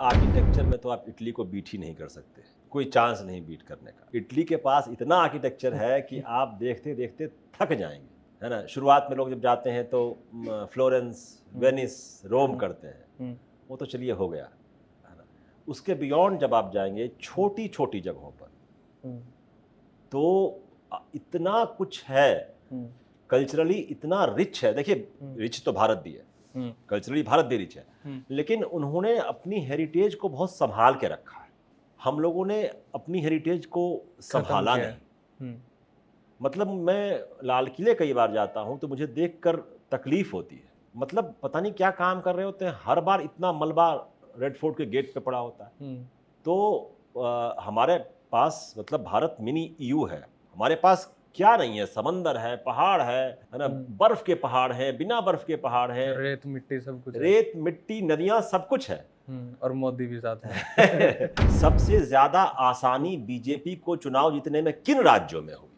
Architecture में तो आप इटली को बीट ही नहीं कर सकते, कोई चांस नहीं बीट करने का। इटली के पास इतना आर्किटेक्चर है कि आप देखते देखते थक जाएंगे, है ना। शुरुआत में लोग जब जाते हैं तो फ्लोरेंस, वेनिस, रोम करते हैं, वो तो चलिए हो गया, है ना। उसके बियॉन्ड जब आप जाएंगे छोटी छोटी जगहों पर, तो इतना कुछ है, कल्चरली इतना रिच है। देखिए, रिच तो भारत भी है, कल्चरली भारत भी रिच है, लेकिन उन्होंने अपनी हेरिटेज को बहुत संभाल के रखा है। हम लोगों ने अपनी हेरिटेज को संभाला नहीं। मतलब मैं लाल किले कई बार जाता हूं तो मुझे देखकर तकलीफ होती है। मतलब पता नहीं क्या काम कर रहे होते हैं, हर बार इतना मलबा रेड फोर्ट के गेट पे पड़ा होता है। तो हमारे पास मतलब भारत मिनी ईयू है, हमारे पास क्या नहीं है, समंदर है, पहाड़ है ना, बर्फ के पहाड़ हैं, बिना बर्फ के पहाड़ हैं, रेत मिट्टी सब कुछ है। रेत मिट्टी नदियां सब कुछ है। और मोदी भी साथ में। सबसे ज्यादा आसानी बीजेपी को चुनाव जीतने में किन राज्यों में हुई?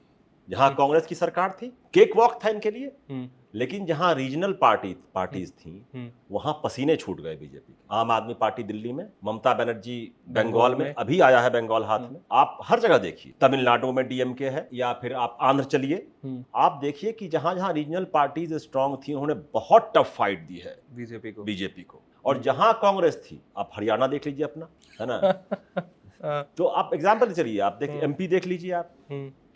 जहां कांग्रेस की सरकार थी, केक वॉक था इनके लिए, लेकिन जहां रीजनल पार्टीज थी वहां पसीने छूट गए बीजेपी के। आम आदमी पार्टी दिल्ली में, ममता बनर्जी बंगाल में, अभी आया है बंगाल हाथ में। आप हर जगह देखिए, तमिलनाडु में डीएमके है, या फिर आप आंध्र चलिए, आप देखिए कि जहां जहां रीजनल पार्टीज स्ट्रांग थी उन्होंने बहुत टफ फाइट दी है बीजेपी को। और जहां कांग्रेस थी, आप हरियाणा देख लीजिए अपना, है ना। तो आप एग्जाम्पल चलिए, आप देखिए एमपी देख लीजिए, आप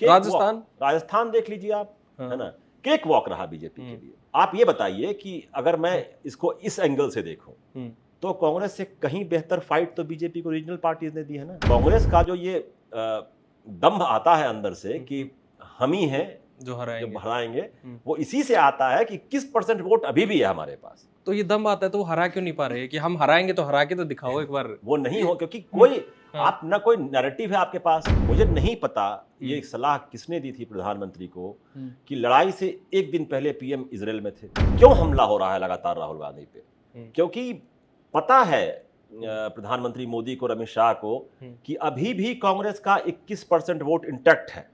राजस्थान देख लीजिए आप, है ना। केक वॉक रहा बीजेपी के लिए। आप ये बताइए कि अगर मैं इसको इस एंगल से देखूं तो कांग्रेस से कहीं बेहतर फाइट तो बीजेपी को रीजनल पार्टीज ने दी है ना। कांग्रेस का जो ये दम्भ आता है अंदर से कि हम ही हैं जो हराएंगे, वो इसी से आता है कि 21% वोट अभी भी है हमारे पास। तो ये दम आता है तो वो हरा क्यों नहीं पा रहे कि हम हराएंगे तो हरा के तो दिखाओ एक बार। वो नहीं हो, क्योंकि कोई आप ना कोई नैरेटिव है आपके पास। मुझे नहीं पता ये सलाह किसने दी थी प्रधानमंत्री को कि लड़ाई से एक दिन पहले पीएम इजरायल में थे, क्यों हमला हो रहा है लगातार राहुल गांधी पे? क्योंकि पता है प्रधानमंत्री मोदी को, अमित शाह को, कि अभी भी कांग्रेस का 21% वोट इंटैक्ट है,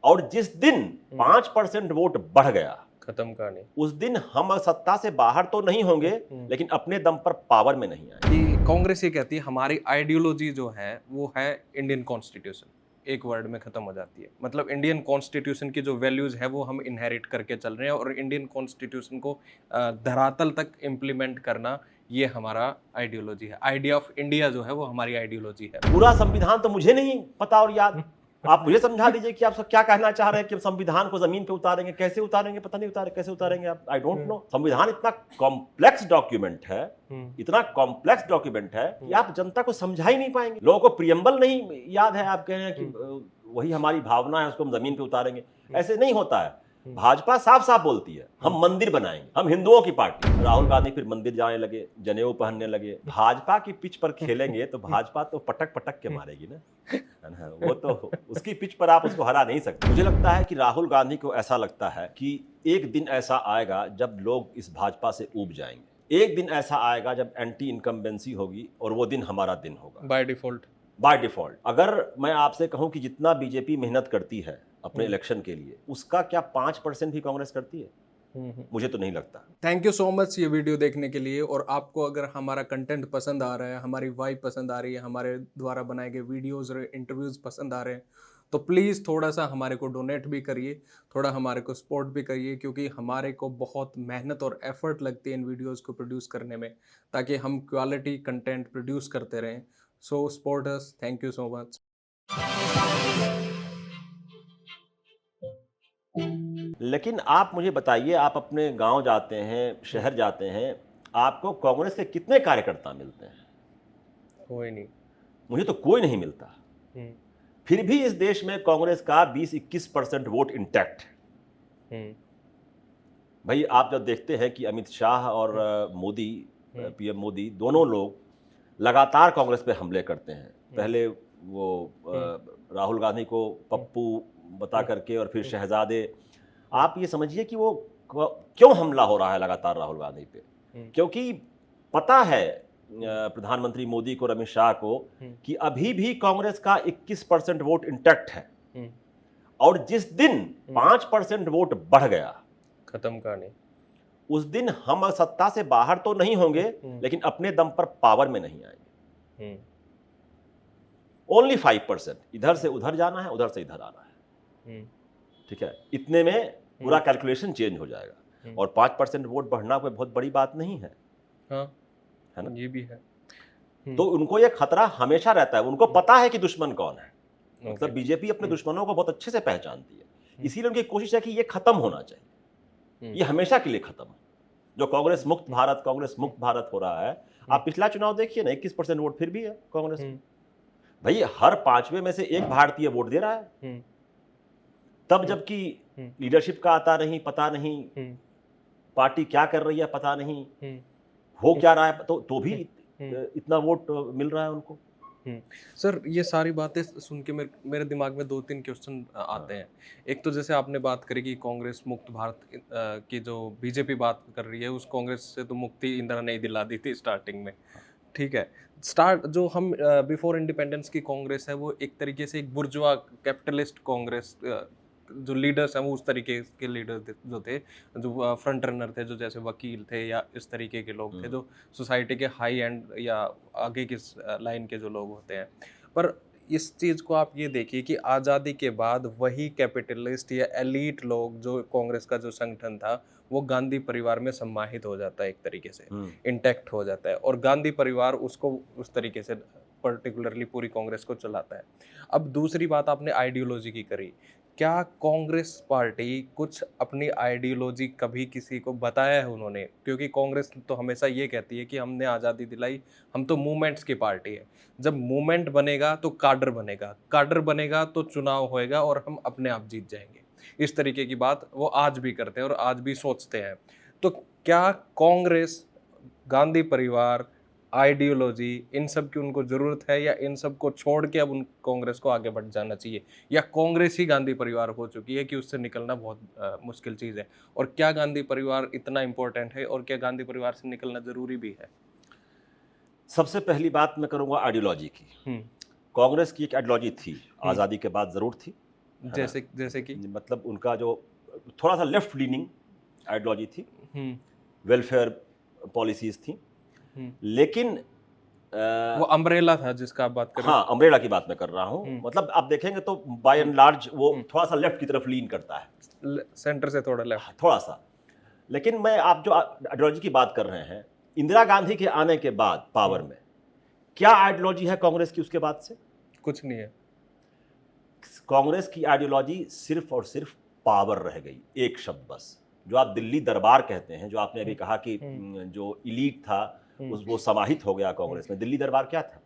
और जिस दिन 5% वोट बढ़ गया, खत्म कहानी, उस दिन हम सत्ता से बाहर तो नहीं होंगे, लेकिन अपने दम पर पावर में नहीं आएंगे। कांग्रेस ये कहती है हमारी आइडियोलॉजी जो है वो है इंडियन कॉन्स्टिट्यूशन, एक वर्ड में खत्म हो जाती है। मतलब इंडियन कॉन्स्टिट्यूशन की जो वैल्यूज है वो हम इनहेरिट करके चल रहे हैं, और इंडियन कॉन्स्टिट्यूशन को धरातल तक इम्प्लीमेंट करना ये हमारा आइडियोलॉजी है। आइडिया ऑफ इंडिया जो है वो हमारी आइडियोलॉजी है। पूरा संविधान तो मुझे नहीं पता और याद, आप मुझे समझा दीजिए कि आप सब क्या कहना चाह रहे हैं कि संविधान को जमीन पे उतारेंगे, कैसे उतारेंगे, पता नहीं कैसे उतारेंगे आप, आई डोंट नो। संविधान इतना कॉम्प्लेक्स डॉक्यूमेंट है, इतना कॉम्प्लेक्स डॉक्यूमेंट है कि आप जनता को समझा ही नहीं पाएंगे। लोगों को प्रियम्बल नहीं याद है, आप कह रहे हैं कि वही हमारी भावना है, उसको हम जमीन पे उतारेंगे। ऐसे नहीं होता है। भाजपा साफ साफ बोलती है हम मंदिर बनाएंगे, हम हिंदुओं की पार्टी। राहुल गांधी फिर मंदिर जाने लगे, जनेऊ पहनने लगे। भाजपा की पिच पर खेलेंगे तो भाजपा तो पटक पटक के मारेगी ना, है ना। वो तो उसकी पिच पर आप उसको हरा नहीं सकते। मुझे लगता है कि राहुल गांधी को ऐसा लगता है कि एक दिन ऐसा आएगा जब लोग इस भाजपा से ऊब जाएंगे, एक दिन ऐसा आएगा जब एंटी इनकम्बेंसी होगी, और वो दिन हमारा दिन होगा बाय डिफॉल्ट। अगर मैं आपसे कहूं कि जितना बीजेपी मेहनत करती है अपने इलेक्शन के लिए, उसका क्या 5% भी कांग्रेस करती है? मुझे तो नहीं लगता। थैंक यू सो मच ये वीडियो देखने के लिए। और आपको अगर हमारा कंटेंट पसंद आ रहा है, हमारी वाइब पसंद आ रही है, हमारे द्वारा बनाए गए वीडियोस और इंटरव्यूज पसंद आ रहे हैं, तो प्लीज़ थोड़ा सा हमारे को डोनेट भी करिए, थोड़ा हमारे को सपोर्ट भी करिए, क्योंकि हमारे को बहुत मेहनत और एफर्ट लगती है इन वीडियोस को प्रोड्यूस करने में, ताकि हम क्वालिटी कंटेंट प्रोड्यूस करते रहें। So support us. Thank you so much. लेकिन आप मुझे बताइए, आप अपने गांव जाते हैं, शहर जाते हैं, आपको कांग्रेस के कितने कार्यकर्ता मिलते हैं? कोई नहीं। मुझे तो कोई नहीं मिलता। फिर भी इस देश में कांग्रेस का 20-21% वोट इंटैक्ट है। भाई, आप जब देखते हैं कि अमित शाह और मोदी, पीएम मोदी, दोनों लोग लगातार कांग्रेस पे हमले करते हैं। पहले वो राहुल गांधी को पप्पू बता करके, और फिर शहजादे। आप ये समझिए कि वो क्यों हमला हो रहा है लगातार राहुल गांधी पे? क्योंकि पता है प्रधानमंत्री मोदी को, अमित शाह को, कि अभी भी कांग्रेस का 21% वोट इंटैक्ट है, और जिस दिन 5% वोट बढ़ गया, खत्म कहानी, उस दिन हम सत्ता से बाहर तो नहीं होंगे, लेकिन अपने दम पर पावर में नहीं आएंगे। ओनली 5%, इधर से उधर जाना है, उधर से इधर आना है, ठीक है, इतने में पूरा कैलकुलेशन चेंज हो जाएगा। और 5% वोट बढ़ना कोई बहुत बड़ी बात नहीं है, हाँ, है ना? ये भी है। तो उनको ये खतरा हमेशा रहता है, उनको पता है कि दुश्मन कौन है। मतलब बीजेपी अपने दुश्मनों को बहुत अच्छे से पहचानती है, इसीलिए उनकी कोशिश है कि ये खत्म होना चाहिए, ये हमेशा के लिए खत्म हो। जो कांग्रेस मुक्त भारत हो रहा है, आप पिछला चुनाव देखिए ना, 21% वोट फिर भी है कांग्रेस में। भाई हर 5वें में से एक भारतीय वोट दे रहा है, तब जबकि लीडरशिप का आता नहीं, पता नहीं, पार्टी क्या कर रही है पता नहीं, हो क्या रहा है, तो भी इतना वोट मिल रहा है उनको। सर, ये सारी बातें सुन के मेरे दिमाग में 2-3 क्वेश्चन आते हैं। एक तो जैसे आपने बात करी कि कांग्रेस मुक्त भारत की जो बीजेपी बात कर रही है, उस कांग्रेस से तो मुक्ति इंदिरा ने ही दिला दी थी स्टार्टिंग में, ठीक है। जो हम बिफोर इंडिपेंडेंस की कांग्रेस है, वो एक तरीके से एक बुर्जुआ कैपिटलिस्ट कांग्रेस, जो लीडर्स हैं वो उस तरीके के लीडर जो थे, जो फ्रंट रनर थे, जो जैसे वकील थे या इस तरीके के लोग थे, जो सोसाइटी के हाई एंड या आगे की लाइन के जो लोग होते हैं। पर इस चीज़ को आप ये देखिए कि आज़ादी के बाद वही कैपिटलिस्ट या एलीट लोग, जो कांग्रेस का जो संगठन था, वो गांधी परिवार में सम्माहित हो जाता है, एक तरीके से इंटैक्ट हो जाता है, और गांधी परिवार उसको उस तरीके से पर्टिकुलरली पूरी कांग्रेस को चलाता है। अब दूसरी बात आपने आइडियोलॉजी की करी, क्या कांग्रेस पार्टी कुछ अपनी आइडियोलॉजी कभी किसी को बताया है उन्होंने? क्योंकि कांग्रेस तो हमेशा ये कहती है कि हमने आज़ादी दिलाई, हम तो मूवमेंट्स की पार्टी है। जब मूवमेंट बनेगा तो काडर बनेगा तो चुनाव होएगा और हम अपने आप जीत जाएंगे। इस तरीके की बात वो आज भी करते हैं और आज भी सोचते हैं। तो क्या कांग्रेस, गांधी परिवार, आइडियोलॉजी, इन सब की उनको ज़रूरत है, या इन सब को छोड़ के अब उन कांग्रेस को आगे बढ़ जाना चाहिए, या कांग्रेस ही गांधी परिवार हो चुकी है कि उससे निकलना बहुत मुश्किल चीज़ है? और क्या गांधी परिवार इतना इम्पोर्टेंट है, और क्या गांधी परिवार से निकलना ज़रूरी भी है? सबसे पहली बात मैं करूंगा आइडियोलॉजी की। कांग्रेस की एक आइडियोलॉजी थी, आज़ादी के बाद ज़रूर थी, जैसे कि मतलब उनका जो थोड़ा सा लेफ्ट लीनिंग आइडियोलॉजी थी, वेलफेयर पॉलिसीज थी, लेकिन वो अम्ब्रेला था जिसका आप बात कर रहे हाँ, अम्ब्रेला की बात मैं कर रहा हूँ। मतलब आप देखेंगे तो बाय एंड लार्ज वो थोड़ा सा लेफ्ट की तरफ लीन करता है, सेंटर से थोड़ा लेफ्ट, थोड़ा सा। लेकिन मैं, आप जो आइडियोलॉजी की बात कर रहे हैं, इंदिरा गांधी के आने के बाद पावर में क्या आइडियोलॉजी है कांग्रेस की उसके बाद से? कुछ नहीं है। कांग्रेस की आइडियोलॉजी सिर्फ और सिर्फ पावर रह गई, एक शब्द बस, जो आप दिल्ली दरबार कहते हैं, जो आपने अभी कहा कि जो इलीट था वो समाहित हो गया कांग्रेस में। दिल्ली दरबार क्या था?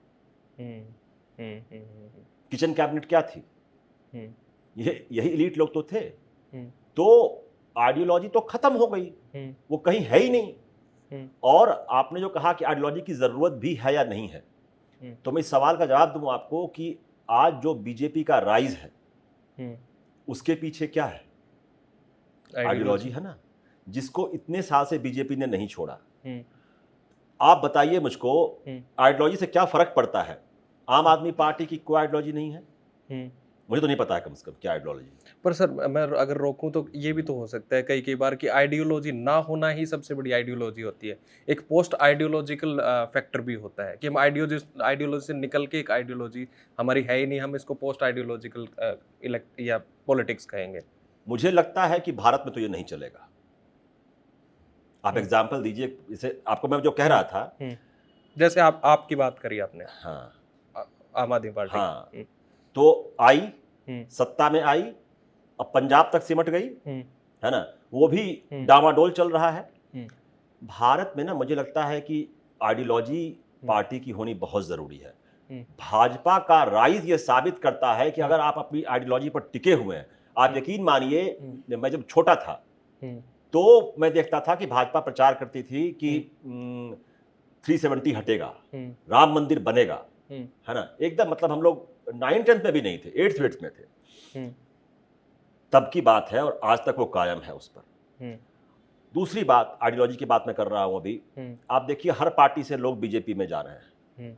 किचन कैबिनेट क्या थी? यही इलीट लोग तो थे। तो आइडियोलॉजी तो खत्म हो गई, वो कहीं है ही नहीं। और आपने जो कहा कि आइडियोलॉजी की जरूरत भी है या नहीं है, तो मैं इस सवाल का जवाब दूं आपको कि आज जो बीजेपी का राइज है, उसके पीछे क्या है? आइडियोलॉजी है ना, जिसको इतने साल से बीजेपी ने नहीं छोड़ा। आप बताइए मुझको, आइडियोलॉजी से क्या फर्क पड़ता है? आम आदमी पार्टी की कोई आइडियोलॉजी नहीं है, मुझे तो नहीं पता है कम से कम क्या आइडियोलॉजी। पर सर, मैं अगर रोकूं तो ये भी तो हो सकता है कई बार कि आइडियोलॉजी ना होना ही सबसे बड़ी आइडियोलॉजी होती है। एक पोस्ट आइडियोलॉजिकल फैक्टर भी होता है कि हम आइडियोलॉजी से निकल के एक आइडियोलॉजी हमारी है ही नहीं, हम इसको पोस्ट आइडियोलॉजिकल इलेक्ट या पॉलिटिक्स कहेंगे। मुझे लगता है कि भारत में तो ये नहीं चलेगा। आप एग्जाम्पल दीजिए, इसे आपको मैं जो कह रहा था, जैसे आपकी बात करी आपने, हाँ, आम आदमी पार्टी, हाँ, तो आई, सत्ता में आई, अब पंजाब तक सिमट गई, है ना, वो भी डामाडोल चल रहा है। भारत में ना, मुझे लगता है कि आइडियोलॉजी पार्टी की होनी बहुत जरूरी है। भाजपा का राइज ये साबित करता है कि अगर आप अपनी आइडियोलॉजी पर टिके हुए हैं, आप यकीन मानिए, मैं जब छोटा था तो मैं देखता था कि भाजपा प्रचार करती थी कि 370 हटेगा, राम मंदिर बनेगा, है ना, एकदम, मतलब हम लोग 9th-10th में भी नहीं थे, 8th-8th में थे, तब की बात है, और आज तक वो कायम है उस पर। दूसरी बात, आइडियोलॉजी की बात मैं कर रहा हूं अभी, आप देखिए हर पार्टी से लोग बीजेपी में जा रहे हैं,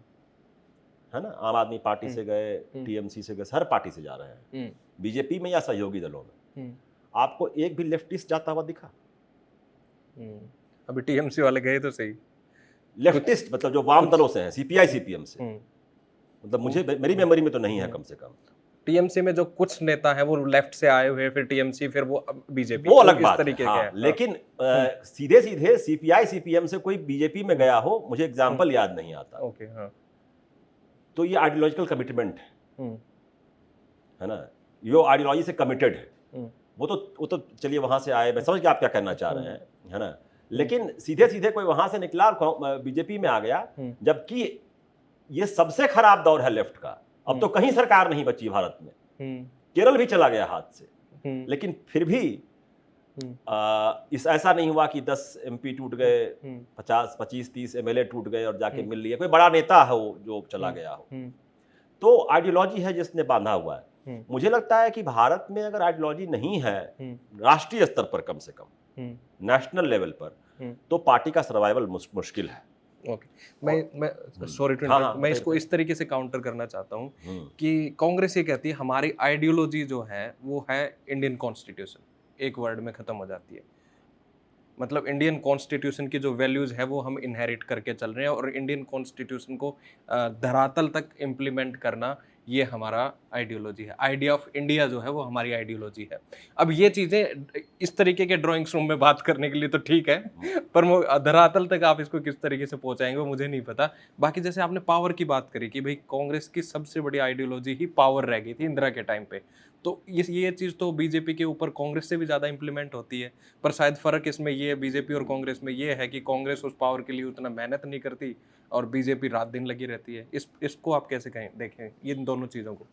है ना, आम आदमी पार्टी से गए, टीएमसी से गए, हर पार्टी से जा रहे हैं बीजेपी में या सहयोगी दलों में। आपको एक भी लेफ्टिस्ट जाता हुआ दिखा? अभी टीएमसी वाले गए तो सही। लेफ्टिस्ट मतलब जो वाम दलों से हैं, सीपीआई सीपीएम से, मतलब मुझे मेरी मेमोरी में तो नहीं है कम से कम। टीएमसी में जो कुछ नेता है वो लेफ्ट से आए हुए, फिर टीएमसी, फिर वो बीजेपी, वो अलग इस बात तरीके है, के हाँ, हैं। लेकिन सीधे सीधे सीपीआई सीपीएम से कोई बीजेपी में गया हो, मुझे एग्जाम्पल याद नहीं आता। ओके, हाँ। तो ये आइडियोलॉजिकल कमिटमेंट है ना, ये आइडियोलॉजी से कमिटेड है। वो तो चलिए वहां से आए, मैं समझ गया आप क्या कहना चाह रहे हैं, है ना, लेकिन सीधे सीधे कोई वहां से निकला और बीजेपी में आ गया, जबकि ये सबसे खराब दौर है लेफ्ट का। अब तो कहीं सरकार नहीं बची भारत में, केरल भी चला गया हाथ से, लेकिन फिर भी ऐसा नहीं हुआ कि 10 एमपी टूट गए, 50 25 30 एमएलए टूट गए और जाके मिल लिए, कोई बड़ा नेता हो जो चला गया हो। तो आइडियोलॉजी है जिसने बांधा हुआ है। मुझे लगता है कि भारत में अगर आइडियोलॉजी नहीं है राष्ट्रीय स्तर पर, कम से कम नेशनल लेवल पर, तो पार्टी का सर्वाइवल मुश्किल है। ओके, मैं सॉरी टू इंटरप्ट, मैं इसको इस तरीके से काउंटर करना चाहता हूँ कि कांग्रेस ये कहती है हमारी आइडियोलॉजी जो है वो है इंडियन कॉन्स्टिट्यूशन, एक वर्ड में खत्म हो जाती है। मतलब इंडियन कॉन्स्टिट्यूशन की जो वैल्यूज़ है वो हम इनहेरिट करके चल रहे हैं, और इंडियन कॉन्स्टिट्यूशन को धरातल तक इम्प्लीमेंट करना ये हमारा आइडियोलॉजी है। आइडिया ऑफ इंडिया जो है वो हमारी आइडियोलॉजी है। अब ये चीज़ें इस तरीके के ड्राइंग्स रूम में बात करने के लिए तो ठीक है, पर वो धरातल तक आप इसको किस तरीके से पहुंचाएंगे वो मुझे नहीं पता। बाकी जैसे आपने पावर की बात करी कि भाई कांग्रेस की सबसे बड़ी आइडियोलॉजी ही पावर रह गई थी इंदिरा के टाइम पे, तो ये चीज़ तो बीजेपी के ऊपर कांग्रेस से भी ज़्यादा इम्प्लीमेंट होती है। पर शायद फ़र्क इसमें ये बीजेपी और कांग्रेस में ये है कि कांग्रेस उस पावर के लिए उतना मेहनत नहीं करती और बीजेपी रात दिन लगी रहती है। इसको आप कैसे कहें, देखें इन दोनों चीज़ों को?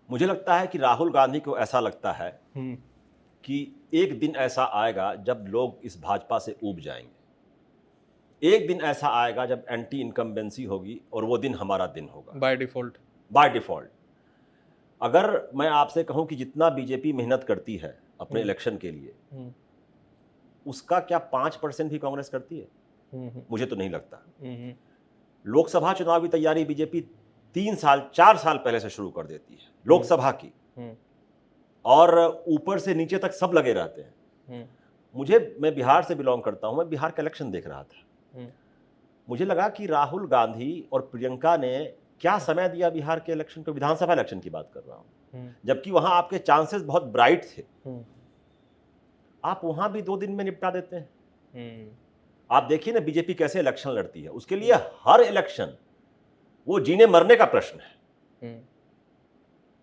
मुझे लगता है कि राहुल गांधी को ऐसा लगता है कि एक दिन ऐसा आएगा जब लोग इस भाजपा से ऊब जाएंगे। एक दिन ऐसा आएगा जब एंटी इनकम्बेंसी होगी और वो दिन हमारा दिन होगा बाय डिफ़ॉल्ट। अगर मैं आपसे कहूं कि जितना बीजेपी मेहनत करती है अपने इलेक्शन के लिए, उसका क्या 5% भी कांग्रेस करती है? मुझे तो नहीं लगता। लोकसभा चुनाव की तैयारी बीजेपी 3 साल 4 साल पहले से शुरू कर देती है लोकसभा की, और ऊपर से नीचे तक सब लगे रहते हैं। मैं बिहार से बिलोंग करता हूं, मैं बिहार का इलेक्शन देख रहा था। मुझे लगा कि राहुल गांधी और प्रियंका ने क्या समय दिया बिहार के इलेक्शन को, विधानसभा इलेक्शन की बात कर रहा हूं, जबकि वहां आपके चांसेस बहुत ब्राइट थे। आप वहां भी 2 दिन में निपटा देते हैं। आप देखिए ना बीजेपी कैसे इलेक्शन लड़ती है, उसके लिए हर इलेक्शन वो जीने मरने का प्रश्न है।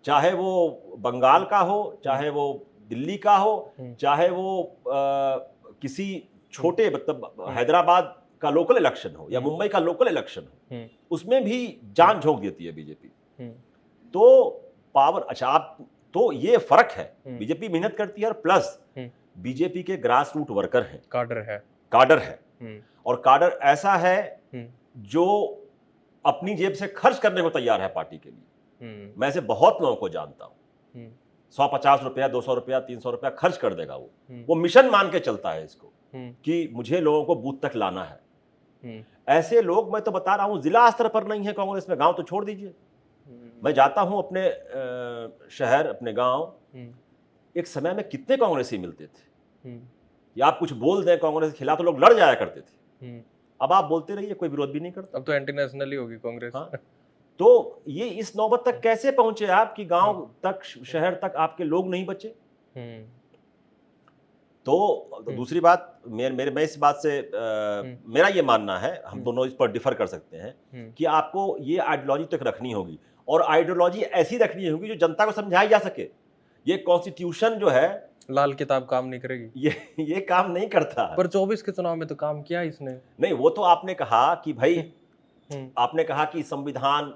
चाहे वो बंगाल का हो, चाहे वो दिल्ली का हो, चाहे वो किसी छोटे मतलब हैदराबाद का लोकल इलेक्शन हो या मुंबई का लोकल इलेक्शन हो, उसमें भी जान झोंक देती है बीजेपी। तो पावर, अच्छा आप, तो ये फर्क है, बीजेपी मेहनत करती है और प्लस बीजेपी के ग्रास रूट वर्कर हैं, काडर है और काडर ऐसा है जो अपनी जेब से खर्च करने को तैयार है पार्टी के लिए। मैं ऐसे बहुत लोगों को जानता हूं, 150 रुपया 200 रुपया 300 रुपया खर्च कर देगा वो मिशन मान के चलता है इसको कि मुझे लोगों को बूथ तक लाना है। ऐसे लोग, मैं तो बता रहा हूं, जिला स्तर पर नहीं है कांग्रेस में, गांव तो छोड़ दीजिए। मैं जाता हूं अपने शहर, अपने गांव, एक समय में कितने कांग्रेसी मिलते थे, या आप कुछ बोल दें कांग्रेस के खिलाफ तो लोग लड़ जाया करते थे। अब आप बोलते रहिए, कोई विरोध भी नहीं करता। अब तो एंटी नेशनल ही होगी कांग्रेस। हाँ? तो ये इस नौबत तक कैसे पहुंचे आप कि गांव तक, शहर तक आपके लोग नहीं बचे? तो दूसरी बात, मैं इस बात से मेरा ये मानना है, हम दोनों इस पर डिफर कर सकते हैं कि आपको ये आइडियोलॉजी तक रखनी होगी, और आइडियोलॉजी ऐसी रखनी होगी जो जनता को समझाई जा सके। ये कॉन्स्टिट्यूशन जो है, लाल किताब काम नहीं करेगी, ये काम नहीं करता। पर 24 के चुनाव में तो काम किया इसने। नहीं, वो तो आपने कहा कि भाई आपने कहा कि संविधान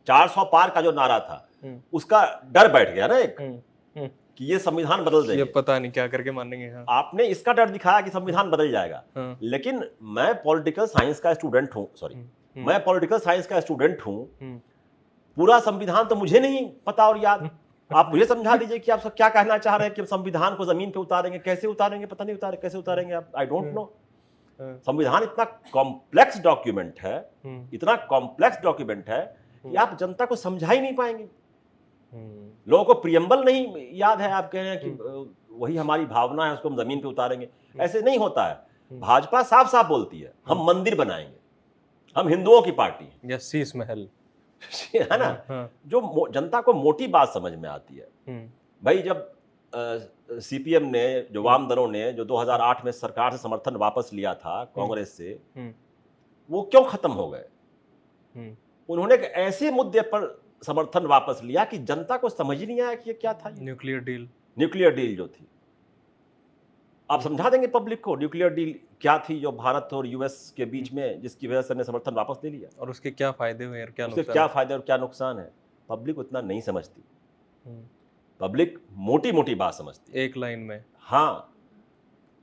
400 पार का जो नारा था उसका डर बैठ गया ना एक, कि ये संविधान बदल देंगे, ये पता नहीं क्या करके मानेंगे। हाँ। आपने इसका डर दिखाया कि संविधान बदल जाएगा। लेकिन मैं पॉलिटिकल साइंस का स्टूडेंट हूं, मैं पॉलिटिकल साइंस का स्टूडेंट हूं, पूरा संविधान तो मुझे नहीं पता और याद। आप मुझे समझा दीजिए कि आप क्या कहना चाह रहे हैं कि संविधान को जमीन पे उतारेंगे, कैसे उतारेंगे, पता नहीं उतारे, कैसे उतारेंगे आप, आई डोंट नो। संविधान इतना कॉम्प्लेक्स डॉक्यूमेंट है, इतना कॉम्प्लेक्स डॉक्यूमेंट है कि आप जनता को समझा ही नहीं पाएंगे। लोगों को प्रियम्बल नहीं याद है, आप कह रहे हैं कि वही हमारी भावना है, उसको हम जमीन पे उतारेंगे, ऐसे नहीं होता है। भाजपा साफ साफ बोलती है हम मंदिर बनाएंगे, हम हिंदुओं की पार्टी है। या शीश महल। है ना, हाँ। जो जनता को मोटी बात समझ में आती है। भाई जब सीपीएम ने, जो वाम दलों ने जो 2008 में सरकार से समर्थन वापस लिया था कांग्रेस से, वो क्यों खत्म हो गए? उन्होंने एक ऐसे मुद्दे पर समर्थन वापस लिया कि जनता को समझ ही नहीं आया कि ये क्या था। Nuclear deal. न्यूक्लियर डील जो थी, आप समझा देंगे पब्लिक को न्यूक्लियर डील क्या थी जो भारत और यूएस के बीच में, जिसकी वजह से ने समर्थन वापस ले लिया, और उसके क्या फायदे हुए और क्या उसके नुकसान? क्या फायदे और क्या नुकसान है। पब्लिक उतना नहीं समझती, पब्लिक मोटी मोटी बात समझती है, एक लाइन में। हाँ।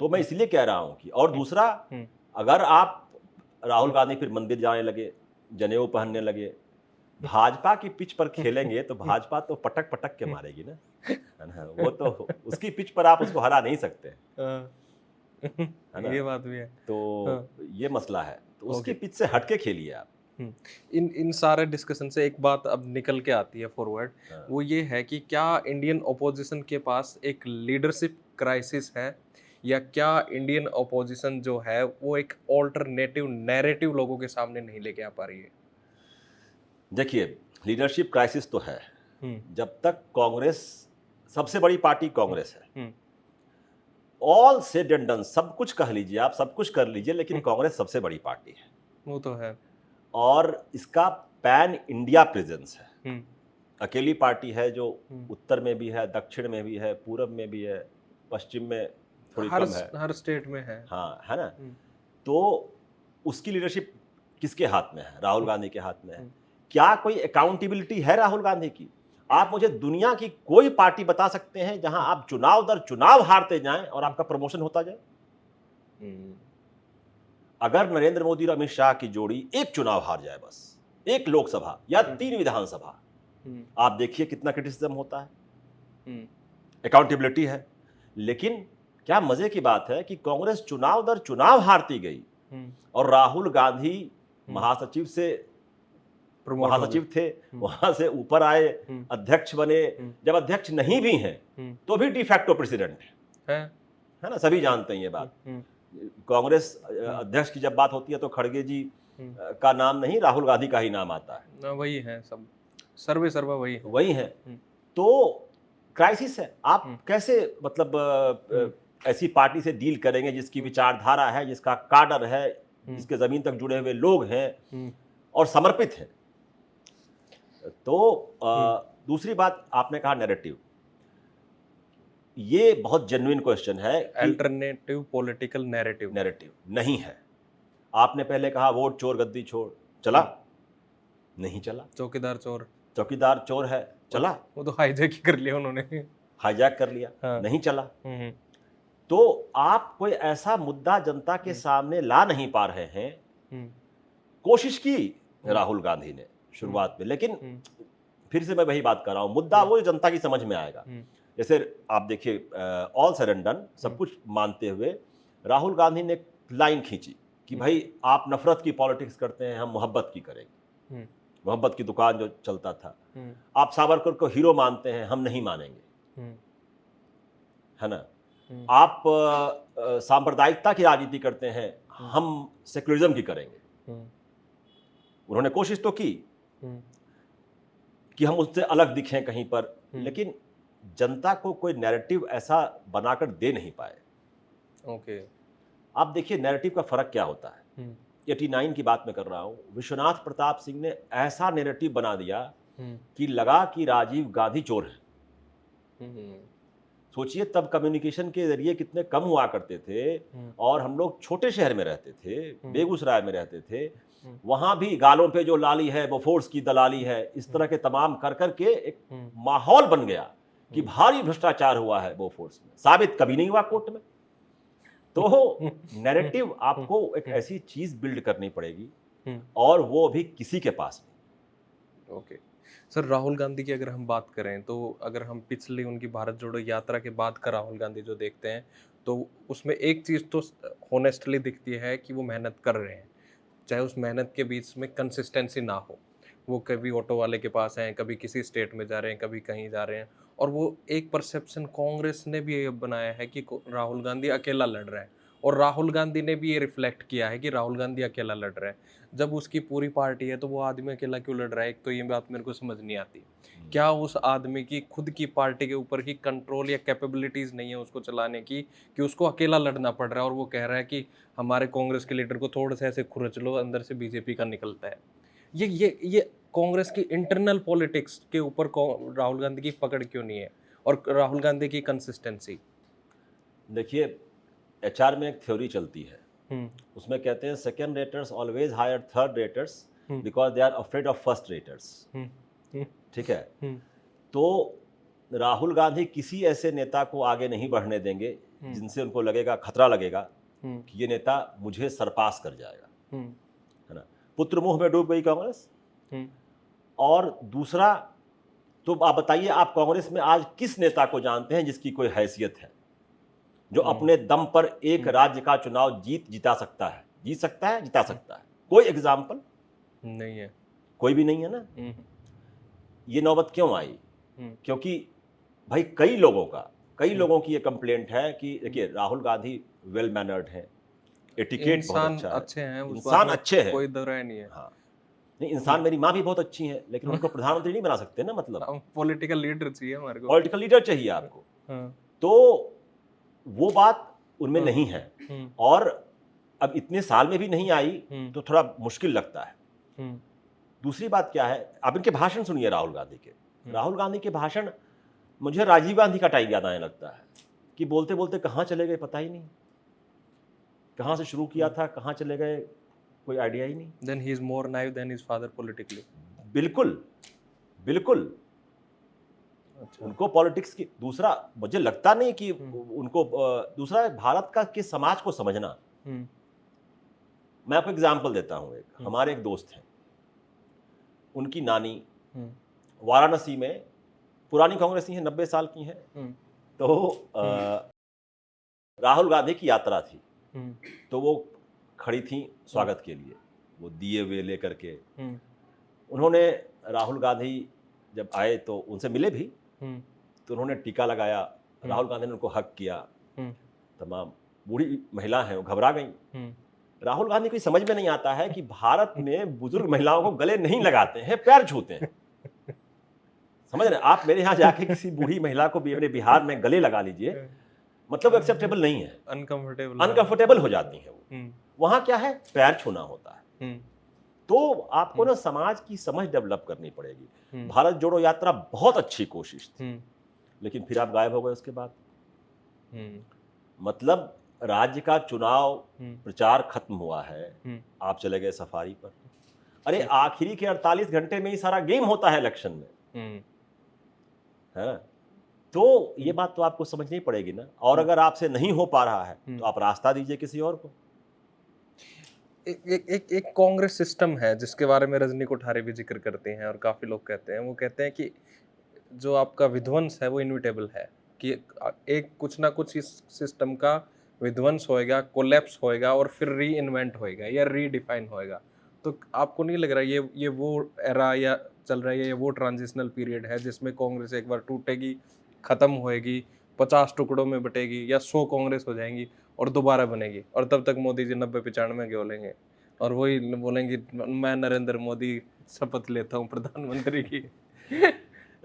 तो मैं इसलिए कह रहा हूं कि, और दूसरा, अगर आप राहुल गांधी फिर मंदिर जाने लगे, जनेऊ पहनने लगे, भाजपा की पिच पर खेलेंगे तो भाजपा तो पटक पटक के मारेगी ना, है ना। वो तो उसकी पिच पर आप उसको हरा नहीं सकते, है ना। ये बात भी है। तो ये मसला है, तो उसकी पिच से हटके खेलिए आप। इन सारे डिस्कशन से एक बात अब निकल के आती है फॉरवर्ड, वो ये है कि क्या इंडियन ओपोजिशन के पास एक लीडरशिप क्राइसिस है, या क्या इंडियन ओपोजिशन जो है वो एक ऑल्टरनेटिव नैरेटिव लोगों के सामने नहीं लेके आ पा रही है? देखिए, लीडरशिप क्राइसिस तो है। जब तक कांग्रेस, सबसे बड़ी पार्टी कांग्रेस है, ऑल सेड एंड डन, सब कुछ कह लीजिए आप, सब कुछ कर लीजिए, लेकिन कांग्रेस सबसे बड़ी पार्टी है, वो तो है। और इसका पैन इंडिया प्रेजेंस है। अकेली पार्टी है जो उत्तर में भी है, दक्षिण में भी है, पूरब में भी है, पश्चिम में थोड़ी कम है, हर स्टेट में है। हाँ, है ना। तो उसकी लीडरशिप किसके हाथ में है? राहुल गांधी के हाथ में है। क्या कोई अकाउंटेबिलिटी है राहुल गांधी की? आप मुझे दुनिया की कोई पार्टी बता सकते हैं जहां आप चुनाव दर चुनाव हारते जाएं और आपका प्रमोशन होता जाए? अगर नरेंद्र मोदी और अमित शाह की जोड़ी एक चुनाव हार जाए, बस एक लोकसभा या 3 विधानसभा, आप देखिए कितना क्रिटिसिज्म होता है। अकाउंटेबिलिटी है। लेकिन क्या मजे की बात है कि कांग्रेस चुनाव दर चुनाव हारती गई, और राहुल गांधी महासचिव थे, वहां से ऊपर आए, अध्यक्ष बने। जब अध्यक्ष नहीं भी हैं तो भी डिफैक्टो प्रेसिडेंट है ना, सभी जानते हैं ये बात। कांग्रेस अध्यक्ष की जब बात होती है तो खड़गे जी का नाम नहीं, राहुल गांधी का ही नाम आता है। वही है, सब सर्वे सर्वा वही है। तो क्राइसिस है। आप कैसे, मतलब ऐसी पार्टी से डील करेंगे जिसकी विचारधारा है, जिसका काडर है, जिसके जमीन तक जुड़े हुए लोग हैं और समर्पित हैं। तो दूसरी बात, आपने कहा नैरेटिव, ये बहुत जेन्युइन क्वेश्चन है। अल्टरनेटिव पॉलिटिकल नैरेटिव नहीं है। आपने पहले कहा वोट चोर गद्दी छोड़, चला? नहीं चला। चौकीदार चोर है, चला? वो तो हाईजैक कर लिया उन्होंने, हाईजैक कर लिया, नहीं चला। तो आप कोई ऐसा मुद्दा जनता के सामने ला नहीं पा रहे हैं। कोशिश की राहुल गांधी ने शुरुआत में, लेकिन फिर से मैं वही बात कर रहा हूं, मुद्दा वो जनता की समझ में आएगा। जैसे आप देखिए, ऑल सेड एंड डन, सब कुछ मानते हुए राहुल गांधी ने लाइन खींची कि भाई आप नफरत की पॉलिटिक्स करते हैं, हम मोहब्बत की करेंगे। मोहब्बत की दुकान जो चलता था, आप सावरकर को हीरो मानते हैं, हम नहीं मानेंगे, है ना। आप सांप्रदायिकता की राजनीति करते हैं, हम सेक्युलरिज्म की करेंगे। उन्होंने कोशिश तो की कि हम उससे अलग दिखें कहीं पर, लेकिन जनता को कोई नैरेटिव ऐसा बनाकर दे नहीं पाए। आप देखिए नैरेटिव का फर्क क्या होता है। 89 की बात मैं कर रहा हूं, विश्वनाथ प्रताप सिंह ने ऐसा नैरेटिव बना दिया कि लगा कि राजीव गांधी चोर है। सोचिए तब कम्युनिकेशन के जरिए कितने कम हुआ करते थे, और हम लोग छोटे शहर में रहते थे, बेगूसराय में रहते थे, वहां भी गालों पे जो लाली है वो फोर्स की दलाली है, इस तरह के तमाम कर करके एक माहौल बन गया कि भारी भ्रष्टाचार हुआ है वो फोर्स में। साबित कभी नहीं हुआ कोर्ट में। तो नैरेटिव आपको एक ऐसी चीज बिल्ड करनी पड़ेगी, और वो भी किसी के पास नहीं। सर, राहुल गांधी की अगर हम बात करें, तो अगर हम पिछली उनकी भारत जोड़ो यात्रा के बाद का राहुल गांधी जो देखते हैं, तो उसमें एक चीज़ तो होनेस्टली दिखती है कि वो मेहनत कर रहे हैं, चाहे उस मेहनत के बीच में कंसिस्टेंसी ना हो। वो कभी ऑटो वाले के पास हैं, कभी किसी स्टेट में जा रहे हैं, कभी कहीं जा रहे हैं, और वो एक परसेप्शन कांग्रेस ने भी ये बनाया है कि राहुल गांधी अकेला लड़ रहा है, और राहुल गांधी ने भी ये रिफ्लेक्ट किया है कि राहुल गांधी अकेला लड़ रहा है। जब उसकी पूरी पार्टी है तो वो आदमी अकेला क्यों लड़ रहा है? एक तो ये बात मेरे को समझ नहीं आती। क्या उस आदमी की खुद की पार्टी के ऊपर की कंट्रोल या कैपेबिलिटीज नहीं है उसको चलाने की, कि उसको अकेला लड़ना पड़ रहा है और वो कह रहा है कि हमारे कांग्रेस के लीडर को थोड़ा सा ऐसे खुरच लो, अंदर से बीजेपी का निकलता है। ये कांग्रेस की इंटरनल पॉलिटिक्स के ऊपर राहुल गांधी की पकड़ क्यों नहीं है, और राहुल गांधी की कंसिस्टेंसी? देखिए, एचआर में एक थ्योरी चलती है, हम्म उसमें कहते हैं second raters always hire third raters hmm because they are afraid of first raters. Hmm hmm ठीक है, हम्म तो राहुल गांधी किसी ऐसे नेता को आगे नहीं बढ़ने देंगे जिनसे उनको लगेगा, खतरा लगेगा कि ये नेता मुझे सरपास कर जाएगा, हम्म है ना। पुत्र मुंह में डूब गई कांग्रेस। हम्म और दूसरा, तो आप बताइए, आप कांग्रेस में आज किस नेता को जानते हैं जिसकी कोई हैसियत है, जो अपने दम पर एक राज्य का चुनाव जिता सकता है, जिता सकता है? कोई एग्जाम्पल नहीं है। कोई भी नहीं है ना। ये नौबत क्यों आई? क्योंकि भाई कई लोगों की ये कंप्लेंट है कि देखिए, राहुल गांधी वेल मैनर्ड है, एटिकेट बहुत इंसान अच्छा है, अच्छे हैं, उस इंसान बात में अच्छे हैं। कोई दो राय नहीं है। हाँ, नहीं, इंसान, मेरी माँ भी बहुत अच्छी है, लेकिन उनको प्रधानमंत्री नहीं बना सकते ना। मतलब हम पॉलिटिकल लीडर चाहिए हमारे को। पॉलिटिकल लीडर चाहिए आपको। हाँ, तो वो बात उनमें नहीं है, और अब इतने साल में भी नहीं आई तो थोड़ा मुश्किल लगता है। दूसरी बात क्या है, आप इनके भाषण सुनिए राहुल गांधी के। राहुल गांधी के भाषण मुझे राजीव गांधी का टाइम याद आने लगता है, कि बोलते बोलते कहाँ चले गए पता ही नहीं, कहाँ से शुरू किया था कहाँ चले गए कोई आइडिया ही नहीं। Then he is more naive than his father politically. बिल्कुल बिल्कुल। अच्छा। उनको पॉलिटिक्स की, दूसरा मुझे लगता नहीं कि उनको, दूसरा भारत का कि समाज को समझना। मैं आपको एग्जाम्पल देता हूँ। एक हमारे एक दोस्त हैं, उनकी नानी वाराणसी में, पुरानी कांग्रेसी हैं, 90 साल की हैं, तो राहुल गांधी की यात्रा थी, तो वो खड़ी थी स्वागत के लिए, वो दिए हुए लेकर के। उन्होंने, राहुल गांधी जब आए तो उनसे मिले भी, तो उन्होंने टीका लगाया, राहुल गांधी ने उनको हक किया। तमाम बूढ़ी महिला हैं, वो घबरा गई। राहुल गांधी को समझ में नहीं आता है कि भारत में बुजुर्ग महिलाओं को गले नहीं लगाते हैं, पैर छूते हैं। समझ रहे? आप मेरे यहाँ जाके किसी बूढ़ी महिला को मेरे बिहार में गले लगा लीजिए, मतलब एक्सेप्टेबल नहीं है, अनकंफर्टेबल हो जाती है वो। वहां क्या है, पैर छूना होता है। तो आपको ना समाज की समझ डेवलप करनी पड़ेगी। भारत जोड़ो यात्रा बहुत अच्छी कोशिश थी, लेकिन फिर आप गायब हो गए उसके बाद। मतलब राज्य का चुनाव प्रचार खत्म हुआ है, आप चले गए सफारी पर। अरे आखिरी के 48 घंटे में ही सारा गेम होता है इलेक्शन में, है। तो ये बात तो आपको समझनी पड़ेगी ना। और अगर आपसे नहीं हो पा रहा है तो आप रास्ता दीजिए किसी और को। एक कांग्रेस सिस्टम है जिसके बारे में रजनी कोठारी भी जिक्र करते हैं और काफी लोग कहते हैं, वो कहते हैं कि जो आपका विध्वंस है वो इनविटेबल है, कि एक कुछ ना कुछ इस सिस्टम का विध्वंस होएगा, कोलैप्स होएगा और फिर री इन्वेंट होएगा या रीडिफाइन होएगा। तो आपको नहीं लग रहा ये वो एरा या चल रहा है, ये वो ट्रांजिशनल पीरियड है जिसमें कांग्रेस एक बार टूटेगी, खत्म होएगी, 50 टुकड़ों में बटेगी, या 100 कांग्रेस हो जाएंगी और दोबारा बनेगी, और तब तक मोदी जी 90-95 के बोलेंगे और वही बोलेंगे मैं नरेंद्र मोदी शपथ लेता हूँ प्रधानमंत्री की।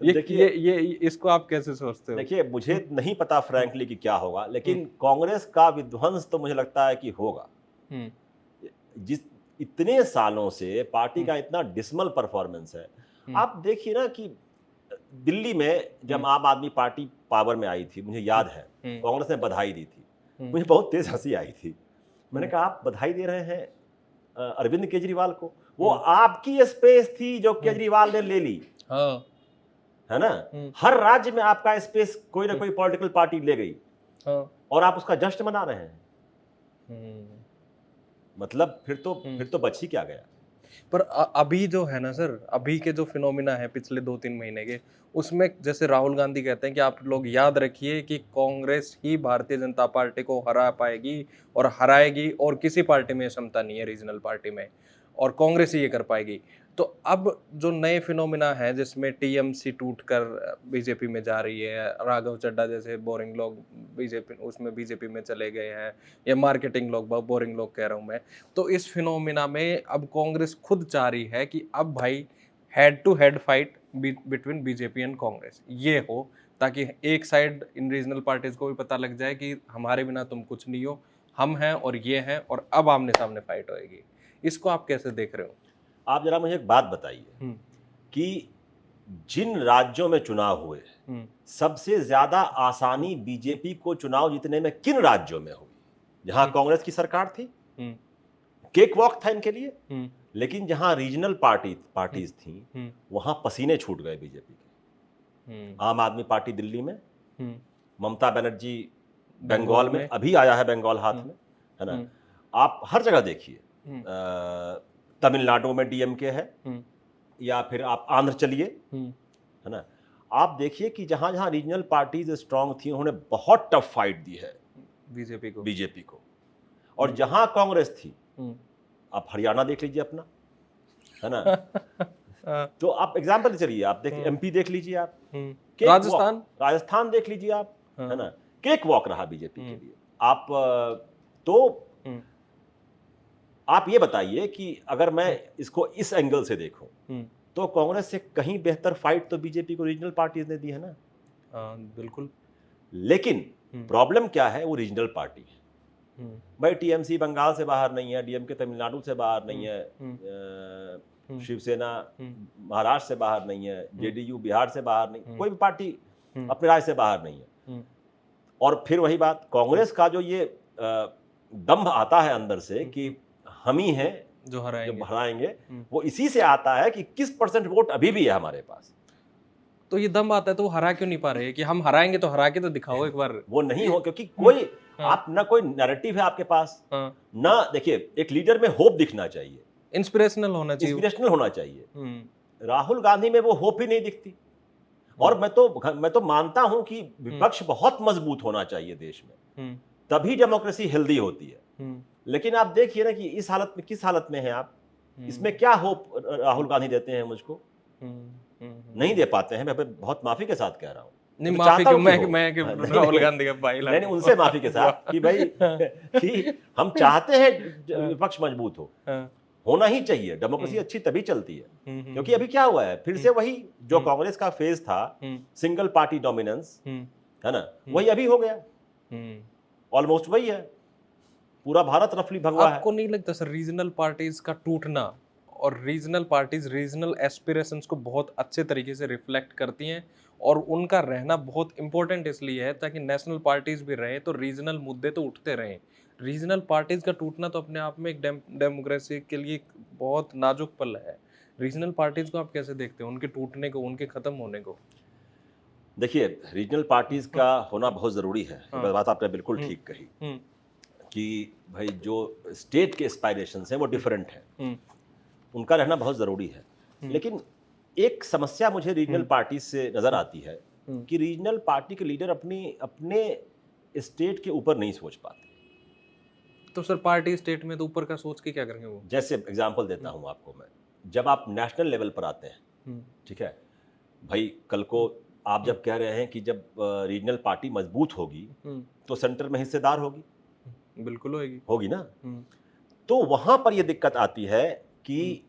ये इसको आप कैसे सोचते हो? देखिए, मुझे नहीं पता फ्रैंकली कि क्या होगा, लेकिन कांग्रेस का विध्वंस तो मुझे लगता है कि होगा। जिस इतने सालों से पार्टी का इतना डिसमल परफॉर्मेंस है। आप देखिए ना कि दिल्ली में जब आम आदमी पार्टी पावर में आई थी, मुझे याद है कांग्रेस ने बधाई दी थी, मुझे बहुत तेज हंसी आई थी। मैंने कहा आप बधाई दे रहे हैं अरविंद केजरीवाल को, वो आपकी स्पेस थी जो केजरीवाल ने ले ली, है ना। हर राज्य में आपका स्पेस कोई ना कोई पॉलिटिकल पार्टी ले गई, और आप उसका जश्न मना रहे हैं। मतलब फिर तो बच ही क्या गया। पर अभी जो है ना सर, अभी के जो फिनोमिना है पिछले 2-3 महीने के, उसमें जैसे राहुल गांधी कहते हैं कि आप लोग याद रखिए कि कांग्रेस ही भारतीय जनता पार्टी को हरा पाएगी और हराएगी, और किसी पार्टी में क्षमता नहीं है रीजनल पार्टी में, और कांग्रेस ही ये कर पाएगी। तो अब जो नए फिनोमिना है जिसमें टीएमसी टूटकर बीजेपी में जा रही है, राघव चड्ढा जैसे बोरिंग लोग बीजेपी में चले गए हैं, या मार्केटिंग लोग, बोरिंग लोग कह रहा हूँ मैं, तो इस फिनोमिना में अब कांग्रेस खुद चाह रही है कि अब भाई head to head fight between BJP and Congress ये हो, ताकि एक साइड इन रीजनल पार्टीज को भी पता लग जाए कि हमारे बिना तुम कुछ नहीं हो, हम हैं और ये हैं, और अब आमने सामने फाइट होएगी। इसको आप कैसे देख रहे हो? आप जरा मुझे एक बात बताइए कि जिन राज्यों में चुनाव हुए सबसे ज्यादा आसानी बीजेपी को चुनाव जीतने में किन राज्यों में हुई? जहां कांग्रेस की सरकार थी, केक वॉक था इनके लिए, लेकिन जहां रीजनल पार्टीज थी वहां पसीने छूट गए बीजेपी के। आम आदमी पार्टी दिल्ली में, ममता बनर्जी बंगाल में, अभी आया है बंगाल हाथ में, है ना। आप हर जगह देखिए, तमिलनाडु में डीएमके है, या फिर आप आंध्र चलिए, है ना। आप देखिए कि जहां जहां रीजनल पार्टीज स्ट्रांग थी उन्होंने बहुत टफ फाइट दी है बीजेपी को। और जहां कांग्रेस थी, आप हरियाणा देख लीजिए अपना, है ना। तो आप एग्जांपल चलिए, आप देखिए एमपी देख लीजिए, आप राजस्थान देख लीजिए आप, है ना। केक वॉक रहा बीजेपी के लिए। आप तो आप ये बताइए कि अगर मैं इसको इस एंगल से देखूं तो कांग्रेस से कहीं बेहतर फाइट तो बीजेपी को रीजनल पार्टीज ने दी है ना। बिल्कुल। लेकिन प्रॉब्लम क्या है, वो रीजनल पार्टी है भाई। टीएमसी बंगाल से बाहर नहीं है, डीएमके तमिलनाडु से बाहर नहीं है, शिवसेना महाराष्ट्र से बाहर नहीं है, जेडीयू बिहार से बाहर नहीं, कोई भी पार्टी अपने राज्य से बाहर नहीं है। और फिर वही बात, कांग्रेस का जो ये दंभ आता है अंदर से कि हम ही हैं जो हराएंगे, वो इसी से आता है कि 21% वोट अभी भी है हमारे पास। तो ये दम आता है तो वो हरा क्यों नहीं पा रहे कि हम हराएंगे, तो हरा के तो दिखाओ एक बार। वो नहीं हो, क्योंकि कोई आप ना कोई नैरेटिव है आपके पास, ना देखिए एक लीडर में होप दिखना चाहिए, इंस्पिरेशनल होना चाहिए। राहुल गांधी में वो होप ही नहीं दिखती। और मैं तो मानता हूं कि विपक्ष बहुत मजबूत होना चाहिए देश में, तभी डेमोक्रेसी हेल्दी होती है। लेकिन आप देखिए ना कि इस हालत में, किस हालत में हैं आप, इसमें क्या होप राहुल गांधी देते हैं मुझको? नहीं दे पाते हैं। मैं बहुत माफी के साथ कह रहा हूं, नहीं माफी क्यों, मैं राहुल गांधी का भाई नहीं, उनसे माफी के साथ कि भाई कि हम चाहते हैं विपक्ष मजबूत हो, होना ही चाहिए। डेमोक्रेसी अच्छी तभी चलती है। क्योंकि अभी क्या हुआ है, फिर से वही जो कांग्रेस का फेज था, सिंगल पार्टी डोमिनेंस, है ना, वही अभी हो गया। ऑलमोस्ट वही है, पूरा भारत रफली भगवा है। आपको नहीं लगता सर रीजनल पार्टीज का टूटना, और रीजनल पार्टीज रीजनल एस्पिरेशंस को बहुत अच्छे तरीके से रिफ्लेक्ट करती हैं, और उनका रहना बहुत इंपॉर्टेंट इसलिए है ताकि नेशनल पार्टीज भी रहें तो रीजनल मुद्दे तो उठते रहें। रीजनल पार्टीज का टूटना तो अपने आप में एक डेमोक्रेसी के लिए बहुत नाजुक पल है। रीजनल पार्टीज को आप कैसे देखते हो, उनके टूटने को, उनके खत्म होने को? देखिए, रीजनल पार्टीज का होना बहुत ज़रूरी है। बात आपने बिल्कुल ठीक कही कि भाई जो स्टेट के एस्पायरेशंस हैं वो डिफरेंट हैं, उनका रहना बहुत ज़रूरी है। लेकिन एक समस्या मुझे रीजनल पार्टी से नज़र आती है कि रीजनल पार्टी के लीडर अपने स्टेट के ऊपर नहीं सोच पाते। तो सर पार्टी स्टेट में तो ऊपर का सोच के क्या करेंगे वो? जैसे एग्जांपल देता हूं आपको मैं, जब आप नेशनल लेवल पर आते हैं, ठीक है भाई, कल को आप जब कह रहे हैं कि जब रीजनल पार्टी मजबूत होगी तो सेंटर में हिस्सेदार होगी, बिल्कुल होगी ना। तो वहां पर यह दिक्कत आती है कि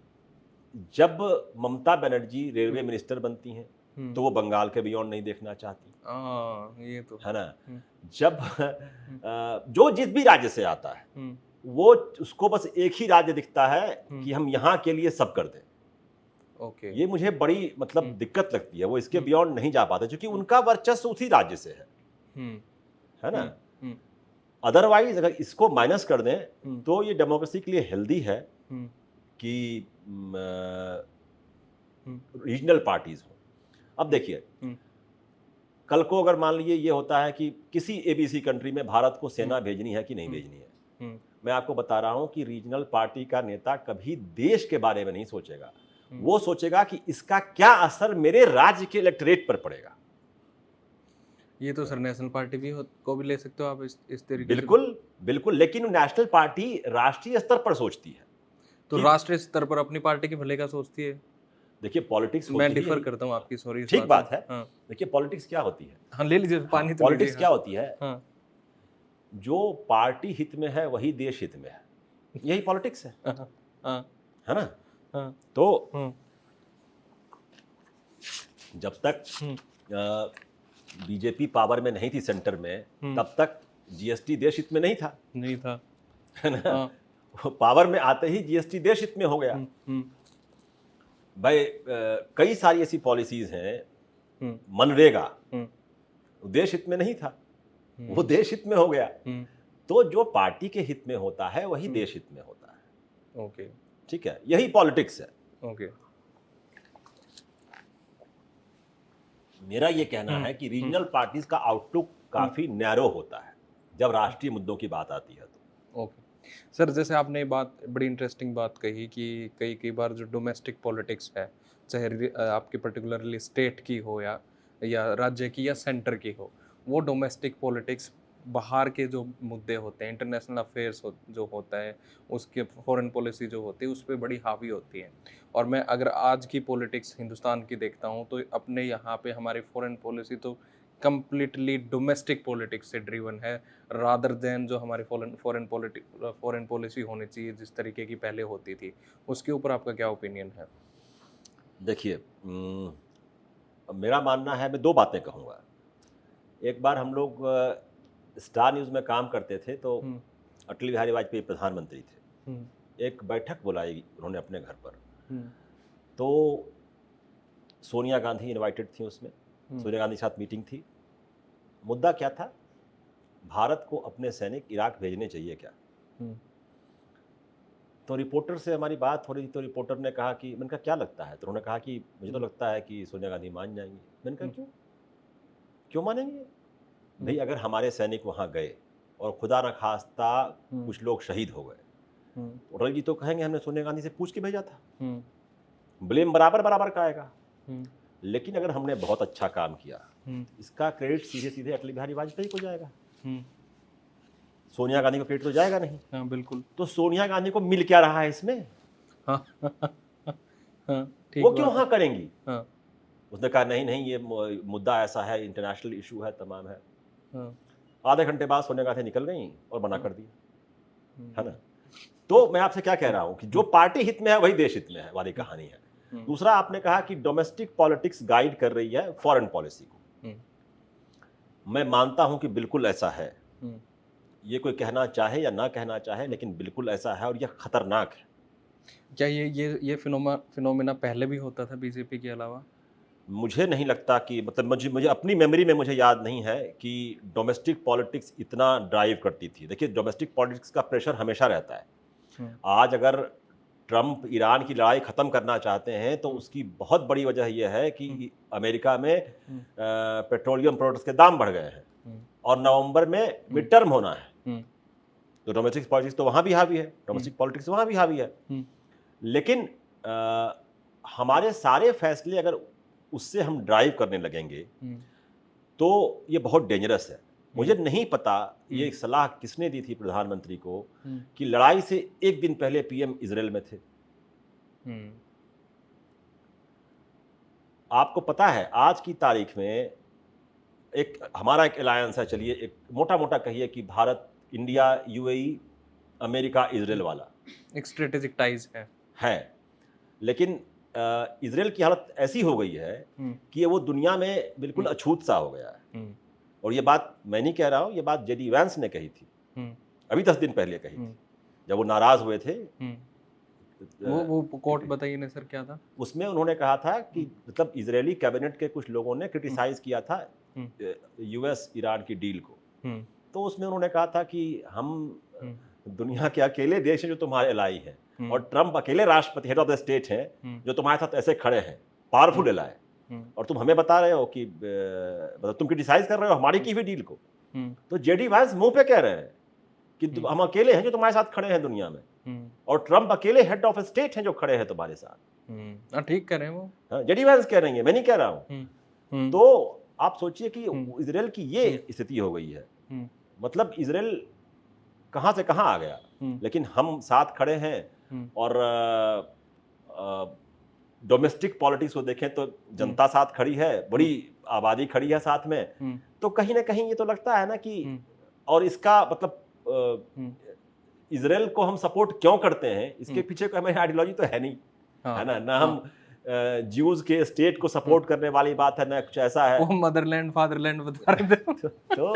जब ममता बनर्जी रेलवे मिनिस्टर बनती हैं तो वो बंगाल के बियॉन्ड नहीं देखना चाहती, ये तो है ना। जब जो जिस भी राज्य से आता है वो उसको बस एक ही राज्य दिखता है कि हम यहाँ के लिए सब कर दें। ये मुझे बड़ी मतलब दिक्कत लगती है, वो इसके बियॉन्ड नहीं जा पाते क्योंकि उनका वर्चस्व उसी राज्य से है ना। अदरवाइज अगर इसको माइनस कर दें तो ये डेमोक्रेसी के लिए हेल्दी है कि रीजनल पार्टीज हो। अब देखिए, कल को अगर मान लीजिए ये होता है कि किसी एबीसी कंट्री में भारत को सेना भेजनी है कि नहीं भेजनी है, मैं आपको बता रहा हूं कि रीजनल पार्टी का नेता कभी देश के बारे में नहीं सोचेगा, वो सोचेगा कि इसका क्या असर मेरे राज्य के इलेक्टोरेट पर पड़ेगा। ये तो सर नेशनल पार्टी भी को भी ले सकते हो आप इस तरीके बिल्कुल बिल्कुल, लेकिन नेशनल पार्टी राष्ट्रीय स्तर पर सोचती है। तो कि राष्ट्रीय स्तर पर अपनी पार्टी के भले का सोचती है। देखिए पॉलिटिक्स मैं होती ही डिफर यही। करता हूँ आपकी, सॉरी इस ठीक बात में। है। हाँ देखिए पॉलिटिक्स क्या होती है? हाँ, ले लीजिए पानी तो लीजिए। पॉलिटिक्स क्या होती है? हाँ जो पार्टी हित में है वही देश हित में है, यही पॉलिटिक्स है हाँ हाँ है ना? हाँ। तो हम्म, जब तक हम्म, बीजेपी पावर में नहीं थी सेंटर में, हम्म। तब तक जीएसटी देश हित में नहीं था, नहीं था। है ना? हाँ। वो पावर में आते ही जीएसटी देश हित में हो गया। हम्म, भाई कई सारी ऐसी पॉलिसीज हैं, हम्म, मनरेगा हम्म, वो देश हित में नहीं था, वो देश हित में हो गया। हम्म। तो जो पार्टी के हित में होता है वही देश हित में होता है। ओके ठीक है, यही पॉलिटिक्स है। ओके। मेरा ये कहना है कि रीजनल पार्टीज का आउटलुक काफी नैरो होता है जब राष्ट्रीय मुद्दों की बात आती है तो। ओके सर, जैसे आपने बात बड़ी इंटरेस्टिंग बात कही कि कई कई बार जो डोमेस्टिक पॉलिटिक्स है, चाहे आपकी पर्टिकुलरली स्टेट की हो या राज्य की या सेंटर की हो, वो डोमेस्टिक पॉलिटिक्स बाहर के जो मुद्दे होते हैं, इंटरनेशनल अफेयर्स जो होता है, उसके फॉरेन पॉलिसी जो होती है उस पर बड़ी हावी होती है। और मैं अगर आज की पॉलिटिक्स हिंदुस्तान की देखता हूँ तो अपने यहाँ पे हमारी फॉरेन पॉलिसी तो कम्प्लीटली डोमेस्टिक पॉलिटिक्स से ड्रिवन है, रादर देन जो हमारी फॉरेन पॉलिसी होनी चाहिए जिस तरीके की पहले होती थी। उसके ऊपर आपका क्या ओपिनियन है? देखिए मेरा मानना है, मैं दो बातें कहूँगा। एक बार हम लोग स्टार न्यूज़ में काम करते थे तो हम्म, अटल बिहारी वाजपेयी प्रधानमंत्री थे। हम्म, एक बैठक बुलाई उन्होंने अपने घर पर, हम्म, तो सोनिया गांधी इनवाइटेड थी उसमें। सोनिया गांधी के साथ मीटिंग थी। मुद्दा क्या था? भारत को अपने सैनिक इराक भेजने चाहिए क्या? हम्म, तो रिपोर्टर से हमारी बात हो रही थी, तो रिपोर्टर ने कहा कि, मैंने कहा क्या लगता है? तो उन्होंने कहा कि मुझे तो लगता है कि सोनिया गांधी मान जाएंगी। मैंने कहा क्यों, क्यों मानेंगे? भाई अगर हमारे सैनिक वहाँ गए और खुदा न खास्ता कुछ लोग शहीद हो गए, तो अटल जी तो कहेंगे हमने सोनिया गांधी से पूछ के भेजा था, ब्लेम बराबर बराबर का आएगा। लेकिन अगर हमने बहुत अच्छा काम किया, इसका क्रेडिट सीधे सीधे अटल बिहारी वाजपेयी को जाएगा, सोनिया गांधी को क्रेडिट तो जाएगा नहीं। हाँ बिल्कुल। तो सोनिया गांधी को मिल क्या रहा है इसमें? हाँ हाँ, ठीक वो क्यों बात है। हाँ करेंगी? हाँ उसने कहा नहीं नहीं, ये मुद्दा ऐसा है, इंटरनेशनल इशू है, तमाम है। हाँ। आधे घंटे बाद सोनिया गांधी निकल गई और मना कर दिया, है ना? तो मैं आपसे क्या कह रहा हूं कि जो पार्टी हित में है वही देश हित में है वाली कहानी है। दूसरा, आपने कहा कि डोमेस्टिक पॉलिटिक्स गाइड कर रही है फॉरेन पॉलिसी को। मैं मानता हूं कि बिल्कुल ऐसा है। ये कोई कहना चाहे या ना कहना चाहे, लेकिन बिल्कुल ऐसा है और यह खतरनाक है। क्या ये फिनोमेना पहले भी होता था बीजेपी के अलावा? मुझे नहीं लगता कि, मतलब मुझे अपनी मेमोरी में मुझे याद नहीं है कि डोमेस्टिक पॉलिटिक्स इतना ड्राइव करती थी। देखिए डोमेस्टिक पॉलिटिक्स का प्रेशर हमेशा रहता है। आज अगर ट्रंप ईरान की लड़ाई ख़त्म करना चाहते हैं तो उसकी बहुत बड़ी वजह यह है कि अमेरिका में पेट्रोलियम प्रोडक्ट्स के दाम बढ़ गए हैं और नवंबर में मिड टर्म होना है। तो डोमेस्टिक पॉलिटिक्स तो वहाँ भी हावी है, डोमेस्टिक पॉलिटिक्स वहाँ भी हावी है। लेकिन हमारे सारे फैसले अगर उससे हम ड्राइव करने लगेंगे तो ये बहुत डेंजरस है। मुझे नहीं पता ये सलाह किसने दी थी प्रधानमंत्री को कि लड़ाई से एक दिन पहले पीएम इजराइल में थे। आपको पता है आज की तारीख में हमारा एक अलायंस है, चलिए एक मोटा मोटा कहिए कि Bharat, India, UAE, America, Israel वाला एक स्ट्रेटेजिक टाइज है। लेकिन इजराइल की हालत ऐसी हो गई है कि वो दुनिया में बिल्कुल अछूत सा हो गया है। और ये बात मैं नहीं कह रहा हूँ, ये बात जेडी वैंस ने कही थी, अभी 10 दिन पहले कही थी, जब वो नाराज हुए थे। वो कोट बताइए ना सर, क्या था उसमें? उन्होंने कहा था कि मतलब इजरायली कैबिनेट के कुछ लोगों ने क्रिटिसाइज किया था यूएस ईरान की डील को। तो उसमें उन्होंने कहा था कि हम दुनिया के अकेले देश हैं जो तुम्हारे एलाई हैं, और ट्रंप अकेले राष्ट्रपति, हेड ऑफ द स्टेट हैं जो तुम्हारे साथ ऐसे खड़े हैं, पावरफुल एलाई, और तुम हमें बता रहे हो कि मतलब तुम क्रिटिसाइज कर रहे हो हमारी की हुई डील को। तो जेडी वैंस मुंह पे कह रहे हैं कि हम अकेले हैं जो तुम्हारे साथ खड़े हैं दुनिया में, और ट्रंप अकेले हेड ऑफ स्टेट हैं जो खड़े हैं तुम्हारे साथ। ठीक कह रहे हैं वो, जेडी वैंस कह रही है, मैं नहीं कह रहा हूं। तो आप सोचिए कि इजराइल की ये स्थिति हो गई है। मतलब इजराइल कहां से कहां आ गया, लेकिन हम साथ खड़े हैं और डोमेस्टिक पॉलिटिक्स को देखें तो जनता साथ खड़ी है, बड़ी आबादी खड़ी है साथ में, तो कहीं ना कहीं ये तो लगता है ना कि और इसका मतलब इजराइल को हम सपोर्ट क्यों करते हैं, इसके पीछे कोई हमारी आइडियोलॉजी तो है नहीं, है ना, ना हम ज्यूज के स्टेट को सपोर्ट करने वाली बात है, ना कुछ ऐसा है। वो मदरलैंड फादरलैंड बता रहे थे। तो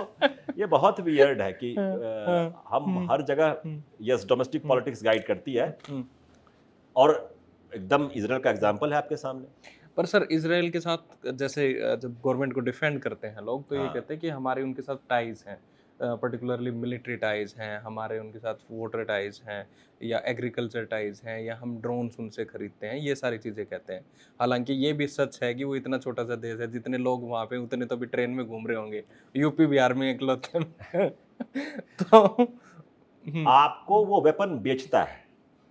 ये बहुत वियर्ड है कि हम हर जगह यस डोमेस्टिक पॉलिटिक्स गाइड करती है, और एकदम इजराइल का एग्जांपल है आपके सामने। पर सर इसराइल के साथ जैसे जब गवर्नमेंट को डिफेंड करते हैं लोग तो ये हाँ। कहते हैं कि हमारे उनके साथ टाइज हैं, पर्टिकुलरली मिलिट्री टाइज हैं, हमारे उनके साथ वोटर टाइज हैं या एग्रीकल्चर टाइज हैं या हम ड्रोन्स उनसे खरीदते हैं, ये सारी चीज़ें कहते हैं। हालांकि ये भी सच है कि वो इतना छोटा सा देश है, जितने लोग वहाँ पे उतने तो भी ट्रेन में घूम रहे होंगे, यूपी बिहार में इकलौते में। तो आपको वो वेपन बेचता है,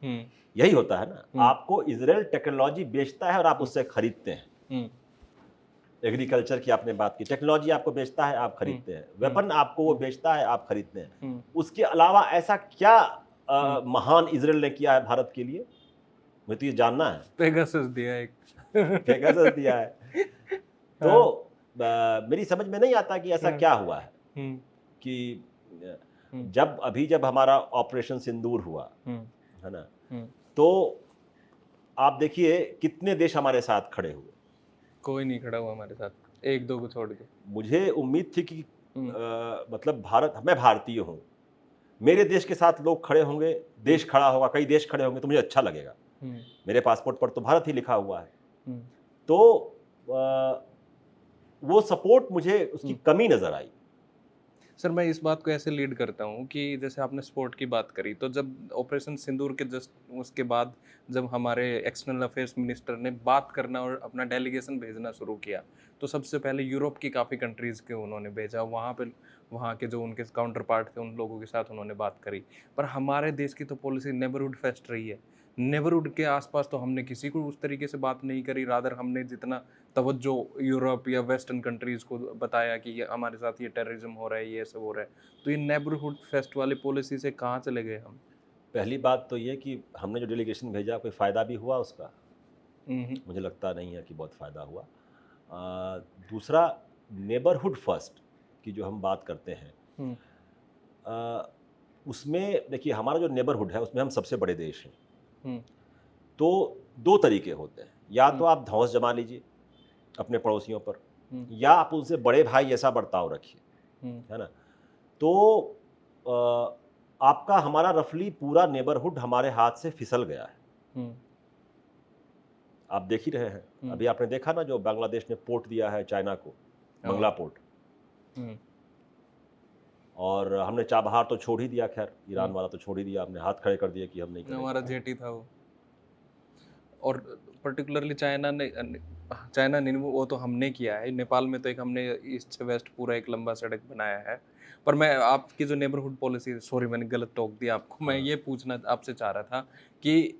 हम्म यही होता है ना, आपको इजराइल टेक्नोलॉजी बेचता है और आप उससे खरीदते हैं। एग्रीकल्चर की आपने बात की, टेक्नोलॉजी आपको बेचता है, आप खरीदते हैं, वेपन आपको वो बेचता है, आप खरीदते हैं। उसके अलावा ऐसा क्या महान इजराइल ने किया है भारत के लिए, मुझे तो ये जानना है। पेगासस दिया एक। पेगासस दिया है। तो मेरी समझ में नहीं आता कि ऐसा क्या हुआ है कि जब हमारा ऑपरेशन सिंदूर हुआ, है ना, तो आप देखिए कितने देश हमारे साथ खड़े हुए। कोई नहीं खड़ा हुआ हमारे साथ, एक दो को छोड़ के। मुझे उम्मीद थी कि मतलब मैं भारतीय हूँ, मेरे देश के साथ लोग खड़े होंगे, देश खड़ा होगा, कई देश खड़े होंगे, तो मुझे अच्छा लगेगा। मेरे पासपोर्ट पर तो भारत ही लिखा हुआ है। तो वो सपोर्ट मुझे उसकी कमी नजर आई। सर मैं इस बात को ऐसे लीड करता हूँ कि जैसे आपने स्पोर्ट की बात करी, तो जब ऑपरेशन सिंदूर के जस्ट उसके बाद जब हमारे एक्सटर्नल अफेयर्स मिनिस्टर ने बात करना और अपना डेलीगेशन भेजना शुरू किया, तो सबसे पहले यूरोप की काफ़ी कंट्रीज़ के उन्होंने भेजा, वहाँ पे वहाँ के जो उनके काउंटर पार्ट थे उन लोगों के साथ उन्होंने बात करी। पर हमारे देश की तो पॉलिसी नेबरहुड फेस्ट रही है। नेबरहुड के आसपास तो हमने किसी को उस तरीके से बात नहीं करी, रादर हमने जितना तवज्जो यूरोप या वेस्टर्न कंट्रीज़ को बताया कि ये हमारे साथ ये टेररिज्म हो रहा है, ये सब हो रहा है, तो ये नेबरहुड फेस्ट वाली पॉलिसी से कहाँ चले गए हम? पहली बात तो ये कि हमने जो डेलीगेशन भेजा, कोई फ़ायदा भी हुआ उसका? हम्म, मुझे लगता नहीं है कि बहुत फ़ायदा हुआ। दूसरा, नेबरहुड फर्स्ट की जो हम बात करते हैं, हम्म, अ, उसमें देखिए हमारा जो नेबरहुड है उसमें हम सबसे बड़े देश हैं। हम्म, तो दो तरीके होते हैं, या तो हम्म, आप धौंस जमा लीजिए अपने पड़ोसियों पर, हम्म, या आप उनसे बड़े भाई जैसा बर्ताव रखिए, हम्म, है ना। तो आपका हमारा रफली पूरा नेबरहुड हमारे हाथ से फिसल गया है। हम्म, आप देख ही रहे हैं, अभी आपने देखा ना, जो बांग्लादेश ने पोर्ट दिया है चाइना को, मंगला पोर्ट, हम्म, और हमने चाबहार तो छोड़ ही दिया, खैर ईरान वाला तो छोड़ ही दिया, हमने हाथ खड़े कर दिए कि हम नहीं करेंगे। हमारा जेटी था वो। और पर्टिकुलरली चाइना नहीं, वो तो हमने किया है। नेपाल में तो एक हमने ईस्ट से वेस्ट पूरा एक लंबा सड़क बनाया है। पर मैं आपकी जो नेबरहुड पॉलिसी, सॉरी मैंने गलत टोक दिया आपको, मैं ये पूछना आपसे चाह रहा था कि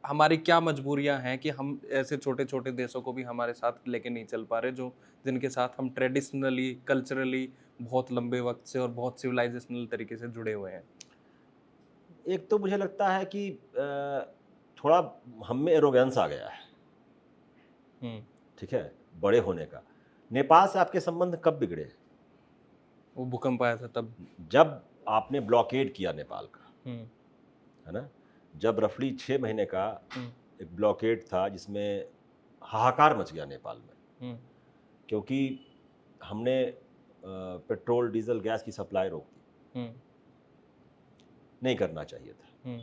हमारी क्या मजबूरियां हैं कि हम ऐसे छोटे छोटे देशों को भी हमारे साथ लेके नहीं चल पा रहे, जो जिनके साथ हम ट्रेडिशनली कल्चरली बहुत लंबे वक्त से और बहुत सिविलाइजेशनल तरीके से जुड़े हुए हैं। एक तो मुझे लगता है कि थोड़ा हम में एरोगेंस आ गया है, हम्म, ठीक है, बड़े होने का। नेपाल से आपके संबंध कब बिगड़े? वो भूकंप आया था तब। जब आपने ब्लॉकेड किया नेपाल का, हम्म, है ना, जब रफली 6 महीने का हम्म, एक ब्लॉकेड था जिसमें हाहाकार मच गया नेपाल में, हम्म, क्योंकि हमने पेट्रोल डीजल गैस की सप्लाई रोक दी, हम्म, नहीं करना चाहिए था। हम्म,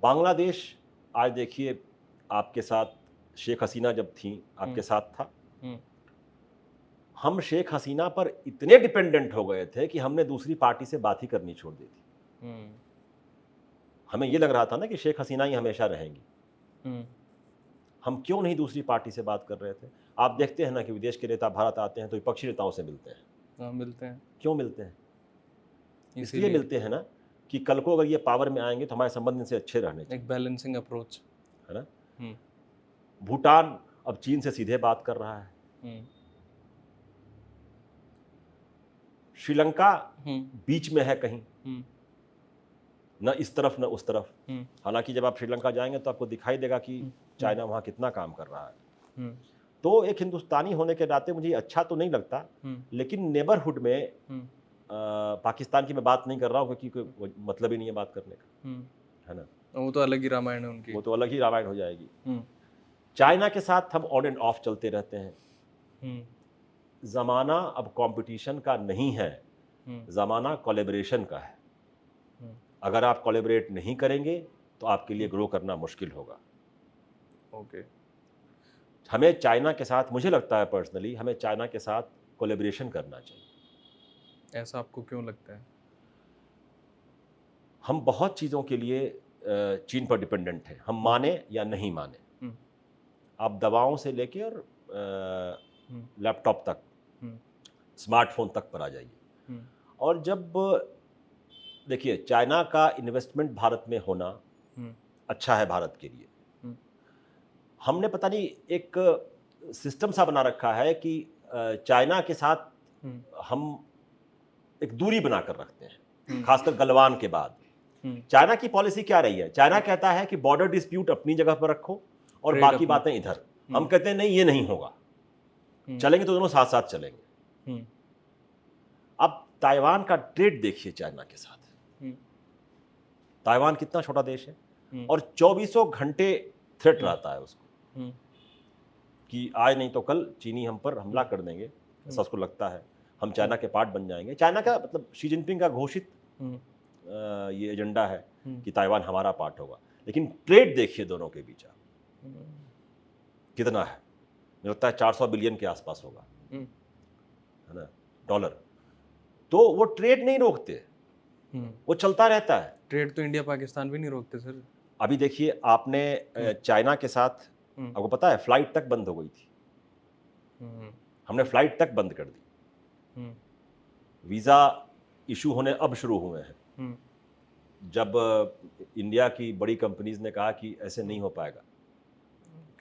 बांग्लादेश, आज देखिए आपके साथ शेख हसीना जब थी आपके साथ था, हम्म, हम शेख हसीना पर इतने डिपेंडेंट हो गए थे कि हमने दूसरी पार्टी से बात ही करनी छोड़ दी थी। हम्म, हमें ये लग रहा था ना कि शेख हसीना ही हमेशा रहेंगी, हम्म, हम क्यों नहीं दूसरी पार्टी से बात कर रहे थे। आप देखते हैं ना कि विदेश के नेता भारत आते हैं तो विपक्षी नेताओं से मिलते हैं। हाँ मिलते हैं क्यों मिलते हैं? इसलिए इसीलिए। मिलते हैं ना कि कल को अगर ये पावर में आएंगे तो हमारे संबंध इनसे अच्छे रहने चाहिए, एक बैलेंसिंग अप्रोच। है ना। हम्म, भूटान अब चीन से सीधे बात कर रहा है, हम्म, श्रीलंका हम्म, बीच में है कहीं, हम्म, न इस तरफ न उस तरफ। हालांकि जब आप श्रीलंका जाएंगे तो आपको दिखाई देगा कि चाइना वहाँ कितना काम कर रहा है। तो एक हिंदुस्तानी होने के नाते मुझे अच्छा तो नहीं लगता, लेकिन नेबरहुड में पाकिस्तान की मैं बात नहीं कर रहा हूँ, क्योंकि कोई मतलब ही नहीं है बात करने का, है ना। वो तो अलग ही रामायण है उनकी, वो तो अलग ही रामायण हो जाएगी। चाइना के साथ हम ऑन एंड ऑफ चलते रहते हैं। ज़माना अब कंपटीशन का नहीं है, ज़माना कोलैबोरेशन का है। अगर आप कोलैबोरेट नहीं करेंगे तो आपके लिए ग्रो करना मुश्किल होगा। ओके। हमें चाइना के साथ, मुझे लगता है पर्सनली, हमें चाइना के साथ कोलैबोरेशन करना चाहिए। ऐसा आपको क्यों लगता है? हम बहुत चीज़ों के लिए चीन पर डिपेंडेंट हैं, हम माने या नहीं माने। आप दवाओं से लेके और लैपटॉप तक, स्मार्टफोन तक पर आ जाइए। और जब देखिए, चाइना का इन्वेस्टमेंट भारत में होना अच्छा है भारत के लिए। हमने पता नहीं एक सिस्टम सा बना रखा है कि चाइना के साथ हम एक दूरी बनाकर रखते हैं, खासकर गलवान के बाद। चाइना की पॉलिसी क्या रही है? चाइना कहता है कि बॉर्डर डिस्प्यूट अपनी जगह पर रखो और बाकी बातें इधर। हम कहते हैं नहीं, ये नहीं होगा, चलेंगे तो दोनों साथ साथ चलेंगे। अब ताइवान का ट्रेड देखिए चाइना के साथ। ताइवान कितना छोटा देश है और 24 घंटे थ्रेट रहता है उसको कि आज नहीं तो कल चीनी हम पर हमला कर देंगे, ऐसा उसको लगता है। हम चाइना के पार्ट बन जाएंगे। चाइना का मतलब शी जिनपिंग का घोषित ये एजेंडा है कि ताइवान हमारा पार्ट होगा। लेकिन ट्रेड देखिए दोनों के बीच कितना है, मुझे लगता है 400 बिलियन के आसपास होगा, है ना, डॉलर। तो वो ट्रेड नहीं रोकते, वो चलता रहता है। ट्रेड तो इंडिया पाकिस्तान भी नहीं रोकते सर। अभी देखिए, आपने चाइना के साथ, आपको पता है फ्लाइट तक बंद हो गई थी, हमने फ्लाइट तक बंद कर दी। वीज़ा इशू होने अब शुरू हुए हैं, जब इंडिया की बड़ी कंपनीज ने कहा कि ऐसे नहीं हो पाएगा,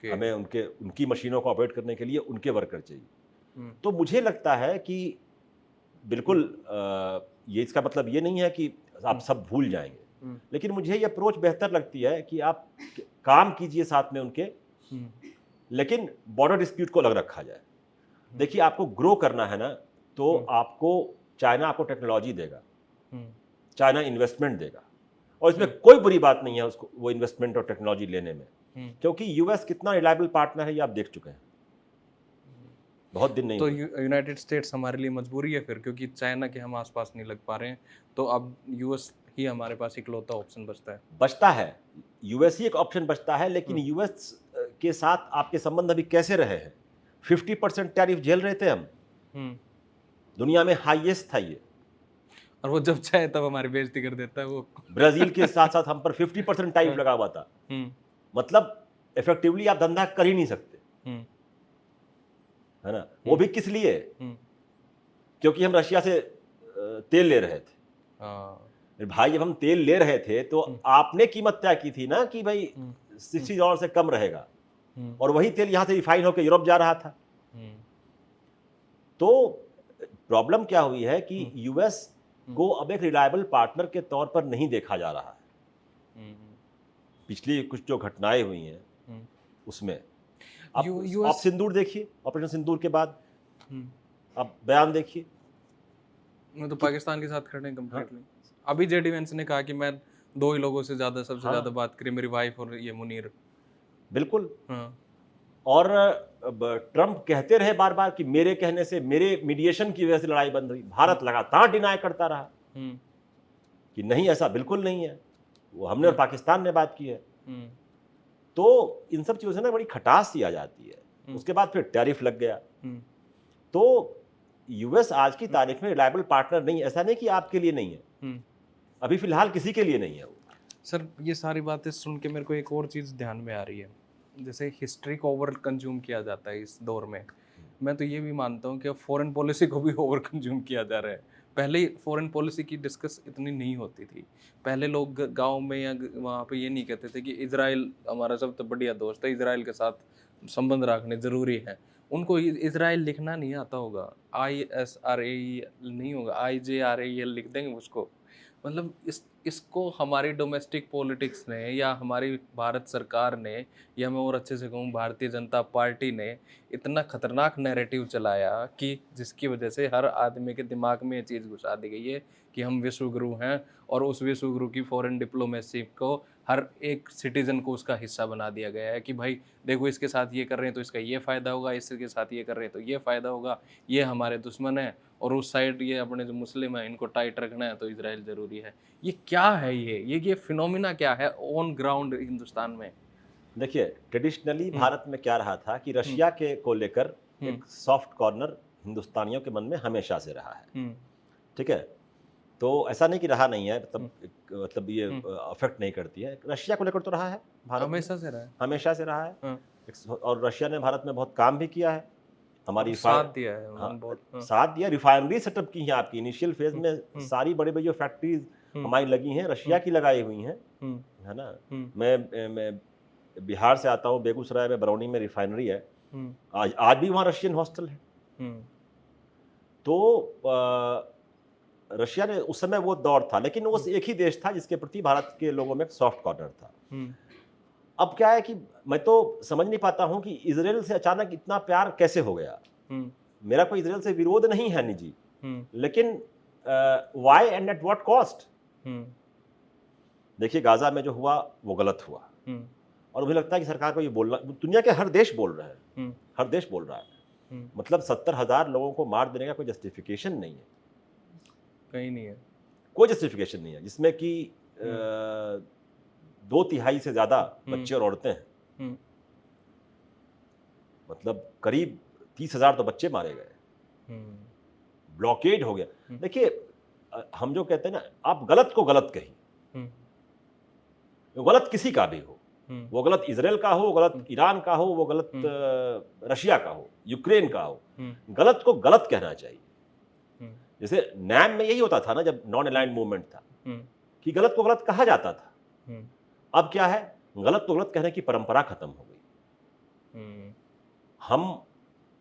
हमें उनकी मशीनों को ऑपरेट करने के लिए उनके वर्कर चाहिए। तो मुझे लगता है कि बिल्कुल ये इसका मतलब ये नहीं है कि आप सब भूल जाएंगे, लेकिन मुझे ये अप्रोच बेहतर लगती है कि आप काम कीजिए साथ में उनके, लेकिन बॉर्डर डिस्प्यूट को अलग रखा जाए। देखिए, आपको ग्रो करना है ना, तो आपको चाइना आपको टेक्नोलॉजी देगा, चाइना इन्वेस्टमेंट देगा, और इसमें कोई बुरी बात नहीं है उसको वो इन्वेस्टमेंट और टेक्नोलॉजी लेने में, क्योंकि यूएस कितना रिलायबल पार्टनर है ये आप देख चुके हैं, बहुत दिन नहीं। तो यूनाइटेड स्टेट्स हमारे लिए मजबूरी है फिर, क्योंकि चाइना के हम आसपास नहीं लग पा रहे हैं, तो अब यूएस ही हमारे पास इकलौता ऑप्शन बचता है। यूएस ही एक ऑप्शन बचता है, लेकिन यूएस के साथ आपके संबंध अभी कैसे रहे हैं? 50% टैरिफ झेल रहे थे हम, दुनिया में हाईएस्ट था ये, और वो जब चाहे तब हमारी बेइज्जती कर देता है। वो ब्राजील के साथ साथ हम पर 50% टैरिफ लगा हुआ था। मतलब इफेक्टिवली आप धंधा कर ही नहीं सकते, है ना। वो भी किस लिए? क्योंकि हम रशिया से तेल ले रहे थे। भाई, जब हम तेल ले रहे थे तो आपने कीमत तय की थी ना कि भाई $60 से कम रहेगा, और वही तेल यहां से रिफाइन होकर यूरोप जा रहा था। तो प्रॉब्लम क्या हुई है कि यूएस को अब एक रिलायबल पार्टनर के तौर पर नहीं देखा जा रहा है। पिछली कुछ जो घटनाएं हुई हैं उसमें आप सिंदूर देखिए, ऑपरेशन सिंदूर के बाद आप बयान देखिए। मैं तो पाकिस्तान के साथ खड़े हैं कंप्लीटली। अभी जेडी वेंस ने कहा कि मैं 2 ही लोगों से सबसे ज्यादा बात करी, मेरी वाइफ और ये मुनीर। बिल्कुल। और ट्रम्प कहते रहे बार बार कि मेरे कहने से, मेरे मीडिएशन की वजह से लड़ाई बंद हुई। भारत लगातार डिनाई करता रहा कि नहीं, ऐसा बिल्कुल नहीं है। वो हमने और पाकिस्तान ने बात की है। तो इन सब चीज़ों से ना बड़ी खटास सी आ जाती है। उसके बाद फिर टैरिफ लग गया। तो यूएस आज की तारीख में रिलायबल पार्टनर नहीं, ऐसा नहीं कि आपके लिए नहीं है, अभी फिलहाल किसी के लिए नहीं है वो। सर, ये सारी बातें सुन के मेरे को एक और चीज़ ध्यान में आ रही है, जैसे हिस्ट्री को ओवर कंज्यूम किया जाता है इस दौर में। मैं तो ये भी मानता हूँ कि फॉरेन पॉलिसी को भी ओवर कंज्यूम किया जा रहा है। पहले फॉरेन पॉलिसी की डिस्कस इतनी नहीं होती थी। पहले लोग गांव में या वहाँ पे ये नहीं कहते थे कि इजराइल हमारा सबसे बढ़िया दोस्त है, इजराइल के साथ संबंध रखने ज़रूरी है। उनको इजराइल लिखना नहीं आता होगा, ISRAEL नहीं होगा, IJRAEL लिख देंगे उसको। मतलब इसको हमारी डोमेस्टिक पॉलिटिक्स ने या हमारी भारत सरकार ने या मैं और अच्छे से कहूँ भारतीय जनता पार्टी ने इतना खतरनाक नैरेटिव चलाया कि जिसकी वजह से हर आदमी के दिमाग में ये चीज़ घुसा दी गई है कि हम विश्व गुरु हैं, और उस विश्व गुरु की फॉरेन डिप्लोमेसी को हर एक सिटीजन को उसका हिस्सा बना दिया गया है कि भाई देखो इसके साथ ये कर रहे हैं तो इसका ये फ़ायदा होगा, इसके साथ ये कर रहे हैं तो ये फ़ायदा होगा, ये हमारे दुश्मन है, और उस साइड ये अपने जो मुस्लिम हैं इनको टाइट रखना है तो इजराइल ज़रूरी है। ये क्या है ये फिनोमिना क्या है ऑन ग्राउंड हिंदुस्तान में? देखिए, ट्रेडिशनली भारत में क्या रहा था कि रशिया के को लेकर एक सॉफ्ट कॉर्नर हिंदुस्तानियों के मन में हमेशा से रहा है। ठीक है, तो ऐसा नहीं कि रहा नहीं है, मतलब ये अफेक्ट नहीं करती है। रशिया को लेकर तो रहा है भारत में, हमेशा से रहा है। हमेशा से रहा है। और रशिया ने भारत में बहुत काम भी किया है, हमारी साथ दिया है हाँ, बहुत। साथ दिया। रिफाइनरी सेटअप की है आपकी इनिशियल फेज में, सारी बड़ी बड़ी जो फैक्ट्रीज हमारी लगी हैं रशिया की लगाई हुई हैं, है ना। मैं बिहार से आता हूँ, बेगूसराय में बरौनी में रिफाइनरी है, आज भी वहाँ रशियन हॉस्टल है। तो रशिया ने उस समय वो दौर था, लेकिन वो एक ही देश था जिसके प्रति भारत के लोगों में एक सॉफ्ट कॉर्नर था। अब क्या है कि मैं तो समझ नहीं पाता हूं कि इजराइल से अचानक इतना प्यार कैसे हो गया। मेरा कोई इजराइल से विरोध नहीं है निजी, लेकिन why and at what cost. देखिए, गाजा में जो हुआ वो गलत हुआ, और मुझे लगता है कि सरकार को ये बोलना, दुनिया के हर देश बोल रहे हैं, हर देश बोल रहा है। मतलब 70,000 लोगों को मार देने का कोई जस्टिफिकेशन नहीं है, कहीं नहीं है, कोई जस्टिफिकेशन नहीं है, जिसमें कि 2/3 से ज्यादा बच्चे और औरतें हैं। मतलब करीब 30,000 तो बच्चे मारे गए, ब्लॉकेड हो गया। देखिए, हम जो कहते हैं ना, आप गलत को गलत कहिए, गलत किसी का भी हो, वो गलत इजराइल का हो, गलत ईरान का हो, वो गलत रशिया का हो, यूक्रेन का हो, गलत को गलत कहना चाहिए। जैसे नैम में यही होता था ना, जब नॉन अलाइंड मूवमेंट था, कि गलत को गलत कहा जाता था। अब क्या है, गलत को गलत कहने की परंपरा खत्म हो गई। हम